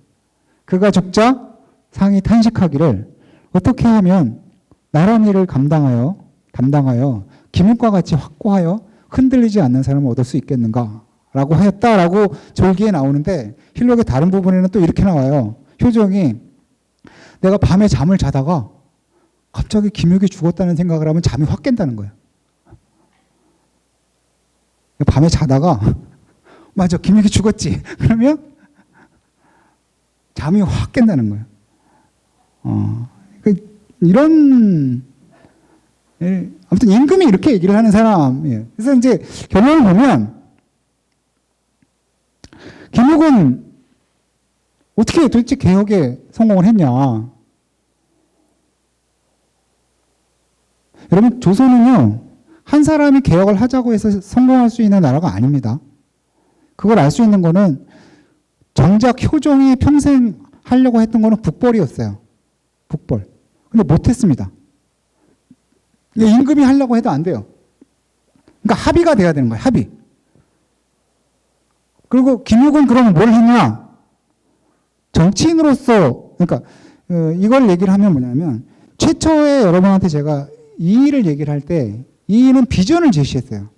그가 죽자 상이 탄식하기를 어떻게 하면 나란 일을 담당하여 김육과 같이 확고하여 흔들리지 않는 사람을 얻을 수 있겠는가? 라고 하였다라고 절기에 나오는데 실록의 다른 부분에는 또 이렇게 나와요. 효정이 내가 밤에 잠을 자다가 갑자기 김육이 죽었다는 생각을 하면 잠이 확 깬다는 거예요. 밤에 자다가 맞아 김육이 죽었지. 그러면 잠이 확 깬다는 거예요. 이런 아무튼 임금이 이렇게 얘기를 하는 사람이에요. 그래서 이제 결론을 보면 김육은 어떻게 도대체 개혁에 성공을 했냐. 여러분 조선은요 한 사람이 개혁을 하자고 해서 성공할 수 있는 나라가 아닙니다. 그걸 알 수 있는 거는 정작 효종이 평생 하려고 했던 거는 북벌이었어요. 북벌. 근데 못했습니다. 임금이 하려고 해도 안 돼요. 그러니까 합의가 돼야 되는 거예요. 합의. 그리고 김육은 그러면 뭘 했냐? 정치인으로서 그러니까 이걸 얘기를 하면 뭐냐면 최초에 여러분한테 제가 이 일을 얘기를 할 때 이인은 비전을 제시했어요.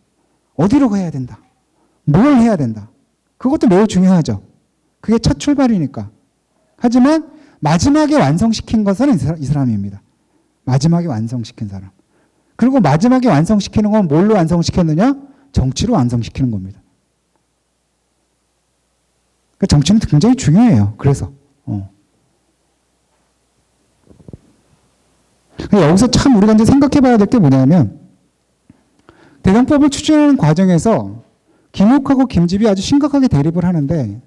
어디로 가야 된다. 뭘 해야 된다. 그것도 매우 중요하죠. 그게 첫 출발이니까. 하지만 마지막에 완성시킨 것은 이 사람입니다. 마지막에 완성시킨 사람. 그리고 마지막에 완성시키는 건 뭘로 완성시켰느냐? 정치로 완성시키는 겁니다. 그러니까 정치는 굉장히 중요해요. 그래서. 여기서 참 우리가 이제 생각해 봐야 될 게 뭐냐면, 대정법을 추진하는 과정에서 김옥하고 김집이 아주 심각하게 대립을 하는데,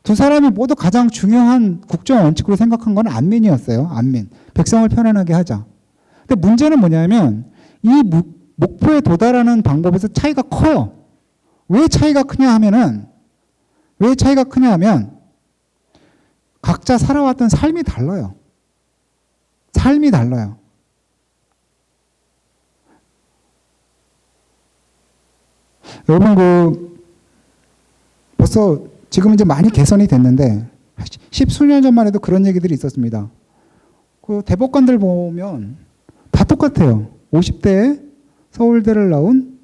두 사람이 모두 가장 중요한 국정 원칙으로 생각한 건 안민이었어요. 안민. 백성을 편안하게 하자. 근데 문제는 뭐냐면, 이 목표에 도달하는 방법에서 차이가 커요. 왜 차이가 크냐 하면, 각자 살아왔던 삶이 달라요. 삶이 달라요. 여러분, 벌써 지금 이제 많이 개선이 됐는데, 10수년 전만 해도 그런 얘기들이 있었습니다. 그 대법관들 보면 다 똑같아요. 50대에 서울대를 나온,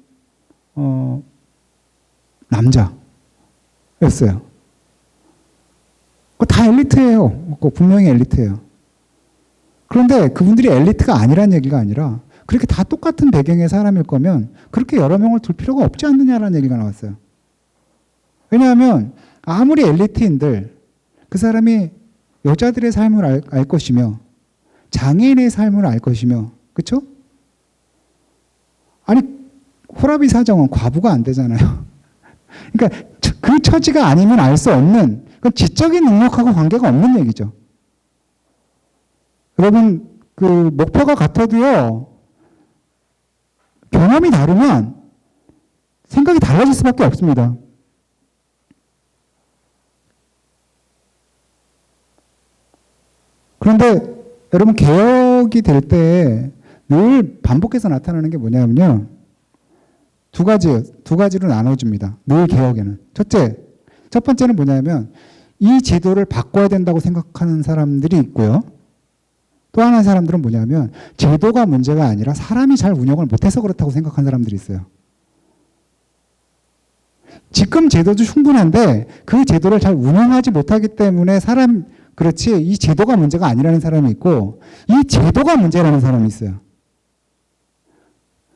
남자였어요. 다 엘리트예요. 분명히 엘리트예요. 그런데 그분들이 엘리트가 아니란 얘기가 아니라 그렇게 다 똑같은 배경의 사람일 거면 그렇게 여러 명을 둘 필요가 없지 않느냐라는 얘기가 나왔어요. 왜냐하면 아무리 엘리트인들 그 사람이 여자들의 삶을 알 것이며 장애인의 삶을 알 것이며, 그렇죠? 아니, 호라비 사정은 과부가 안 되잖아요. 그러니까 그 처지가 아니면 알 수 없는, 그건 지적인 능력하고 관계가 없는 얘기죠. 여러분, 그 목표가 같아도요, 경험이 다르면 생각이 달라질 수밖에 없습니다. 그런데 여러분, 개혁이 될 때 늘 반복해서 나타나는 게 뭐냐면요, 두 가지로 나눠줍니다. 늘 개혁에는. 첫 번째는 뭐냐면 이 제도를 바꿔야 된다고 생각하는 사람들이 있고요. 또 하나의 사람들은 뭐냐면 제도가 문제가 아니라 사람이 잘 운영을 못해서 그렇다고 생각하는 사람들이 있어요. 지금 제도도 충분한데 그 제도를 잘 운영하지 못하기 때문에 그렇지 이 제도가 문제가 아니라는 사람이 있고, 이 제도가 문제라는 사람이 있어요.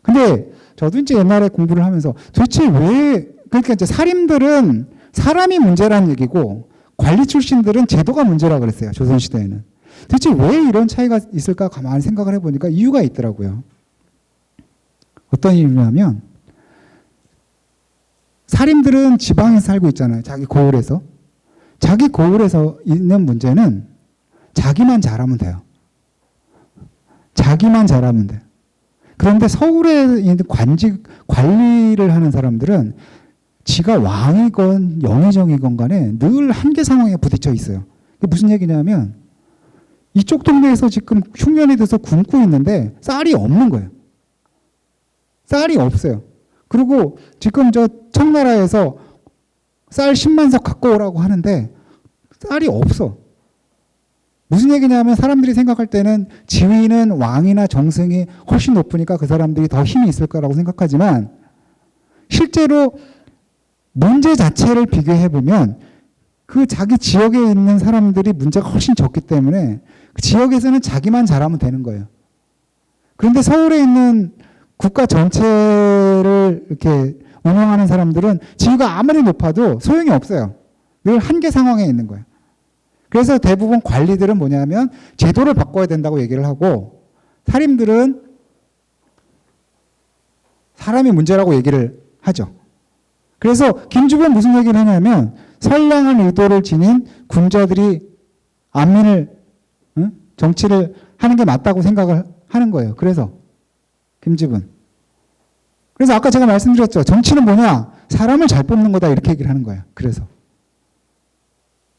근데 저도 이제 옛날에 공부를 하면서 도대체 그러니까 이제 사림들은 사람이 문제라는 얘기고 관리 출신들은 제도가 문제라고 그랬어요. 조선시대에는. 도대체 왜 이런 차이가 있을까 가만히 생각을 해보니까 이유가 있더라고요. 어떤 이유냐면, 사림들은 지방에 살고 있잖아요. 자기 고을에서. 자기 고을에서 있는 문제는 자기만 잘하면 돼요. 자기만 잘하면 돼요. 그런데 서울에 있는 관리를 하는 사람들은 지가 왕이건 영의정이건 간에 늘 한계 상황에 부딪혀 있어요. 그게 무슨 얘기냐면, 이쪽 동네에서 지금 흉년이 돼서 굶고 있는데 쌀이 없는 거예요. 쌀이 없어요. 그리고 지금 저 청나라에서 쌀 10만 석 갖고 오라고 하는데 쌀이 없어. 무슨 얘기냐면 사람들이 생각할 때는 지위는 왕이나 정승이 훨씬 높으니까 그 사람들이 더 힘이 있을 거라고 생각하지만, 실제로 문제 자체를 비교해보면 그 자기 지역에 있는 사람들이 문제가 훨씬 적기 때문에 그 지역에서는 자기만 잘하면 되는 거예요. 그런데 서울에 있는 국가 전체를 이렇게 운영하는 사람들은 지위가 아무리 높아도 소용이 없어요. 늘 한계 상황에 있는 거예요. 그래서 대부분 관리들은 뭐냐면 제도를 바꿔야 된다고 얘기를 하고, 사림들은 사람이 문제라고 얘기를 하죠. 그래서 김주변 무슨 얘기를 하냐면, 선량한 의도를 지닌 군자들이 안민을, 정치를 하는 게 맞다고 생각을 하는 거예요. 그래서 김집은. 그래서 아까 제가 말씀드렸죠. 정치는 뭐냐? 사람을 잘 뽑는 거다, 이렇게 얘기를 하는 거예요. 그래서.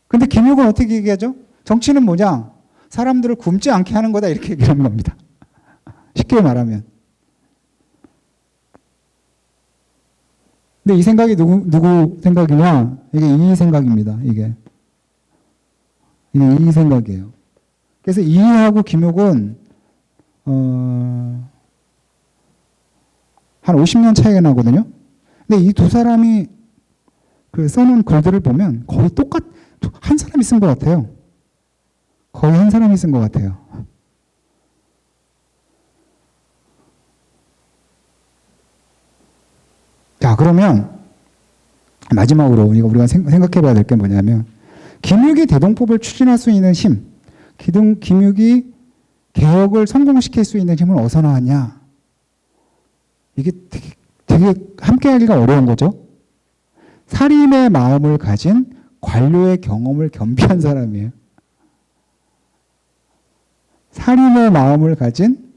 근데 김육은 어떻게 얘기하죠? 정치는 뭐냐? 사람들을 굶지 않게 하는 거다, 이렇게 얘기를 하는 겁니다. 쉽게 말하면. 근데 이 생각이 누구 생각이냐? 이게 이 생각입니다. 이게 이 생각이에요. 그래서 이하고 김육은 한 50년 차이가 나거든요. 근데 이 두 사람이 그 써놓은 글들을 보면 거의 한 사람이 쓴 것 같아요. 거의 한 사람이 쓴 것 같아요. 자, 그러면 마지막으로 우리가 생각해 봐야 될 게 뭐냐면, 김육이 대동법을 추진할 수 있는 힘, 김육이 개혁을 성공시킬 수 있는 힘은 어디서 나왔냐? 이게 되게 함께 하기가 어려운 거죠. 살인의 마음을 가진 관료의 경험을 겸비한 사람이에요. 살인의 마음을 가진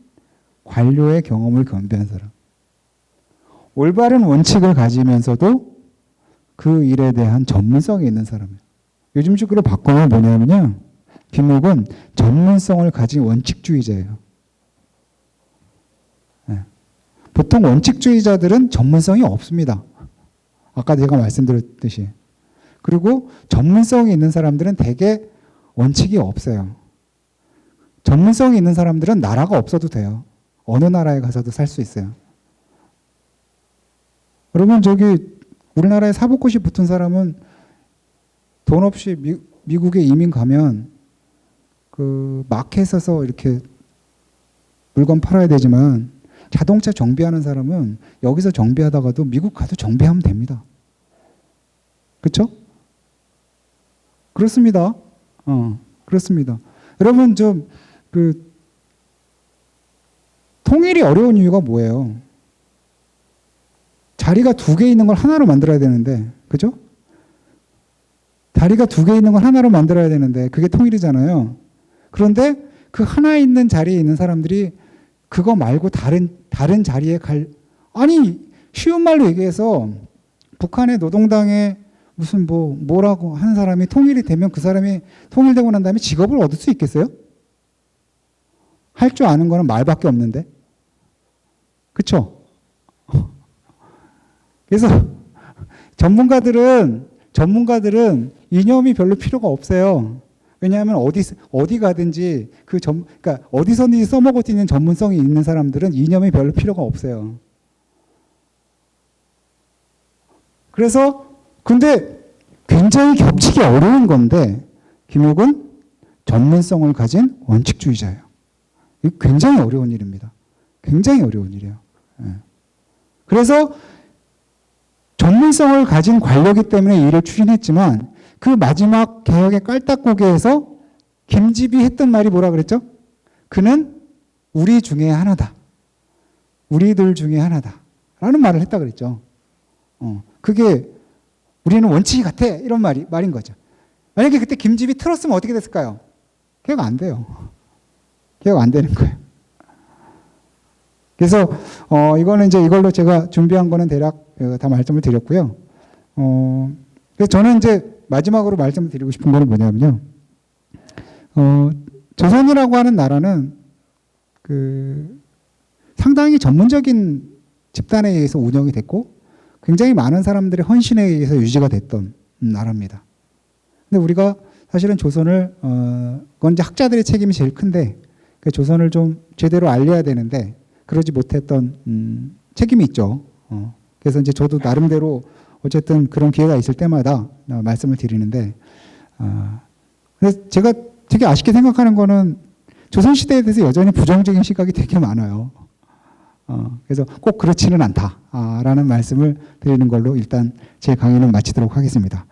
관료의 경험을 겸비한 사람. 올바른 원칙을 가지면서도 그 일에 대한 전문성이 있는 사람이에요. 요즘식으로 바꾸면 뭐냐면요, 김욱은 전문성을 가진 원칙주의자예요. 네. 보통 원칙주의자들은 전문성이 없습니다. 아까 제가 말씀드렸듯이. 그리고 전문성이 있는 사람들은 대개 원칙이 없어요. 전문성이 있는 사람들은 나라가 없어도 돼요. 어느 나라에 가서도 살 수 있어요. 여러분, 우리나라에 사법고시 붙은 사람은 돈 없이 미국에 이민 가면 그 마켓에서 이렇게 물건 팔아야 되지만, 자동차 정비하는 사람은 여기서 정비하다가도 미국 가도 정비하면 됩니다. 그렇죠? 그렇습니다. 그렇습니다. 여러분, 통일이 어려운 이유가 뭐예요? 자리가 두 개 있는 걸 하나로 만들어야 되는데, 그죠? 자리가 두 개 있는 걸 하나로 만들어야 되는데, 그게 통일이잖아요. 그런데 그 하나 있는 자리에 있는 사람들이 그거 말고 다른 자리에 아니, 쉬운 말로 얘기해서 북한의 노동당에 무슨 뭐라고 하는 사람이 통일이 되면 그 사람이 통일되고 난 다음에 직업을 얻을 수 있겠어요? 할 줄 아는 거는 말밖에 없는데. 그쵸? 그래서 전문가들은 이념이 별로 필요가 없어요. 왜냐하면 어디 가든지 그러니까 어디서든지 써먹을 수 있는 전문성이 있는 사람들은 이념이 별로 필요가 없어요. 그래서 근데 굉장히 겹치기 어려운 건데, 김욱은 전문성을 가진 원칙주의자예요. 이거 굉장히 어려운 일입니다. 굉장히 어려운 일이에요. 그래서 전문성을 가진 관료이기 때문에 이 일을 추진했지만, 그 마지막 개혁의 깔딱고개에서 김집이 했던 말이 뭐라 그랬죠? 그는 우리 중에 하나다. 우리들 중에 하나다. 라는 말을 했다 그랬죠. 그게 우리는 원칙이 같아. 이런 말인 거죠. 만약에 그때 김집이 틀었으면 어떻게 됐을까요? 개혁 안 돼요. 개혁 안 되는 거예요. 그래서 이거는 이제 이걸로 제가 준비한 거는 대략 다 말씀을 드렸고요. 그래서 저는 이제 마지막으로 말씀드리고 싶은 거는 뭐냐면요. 조선이라고 하는 나라는 상당히 전문적인 집단에 의해서 운영이 됐고, 굉장히 많은 사람들의 헌신에 의해서 유지가 됐던 나라입니다. 근데 우리가 사실은 조선을, 그건 이제 학자들의 책임이 제일 큰데, 그 조선을 좀 제대로 알려야 되는데, 그러지 못했던 책임이 있죠. 그래서 이제 저도 나름대로 어쨌든 그런 기회가 있을 때마다 말씀을 드리는데, 그래서 제가 되게 아쉽게 생각하는 거는 조선시대에 대해서 여전히 부정적인 시각이 되게 많아요. 그래서 꼭 그렇지는 않다라는 말씀을 드리는 걸로 일단 제 강의는 마치도록 하겠습니다.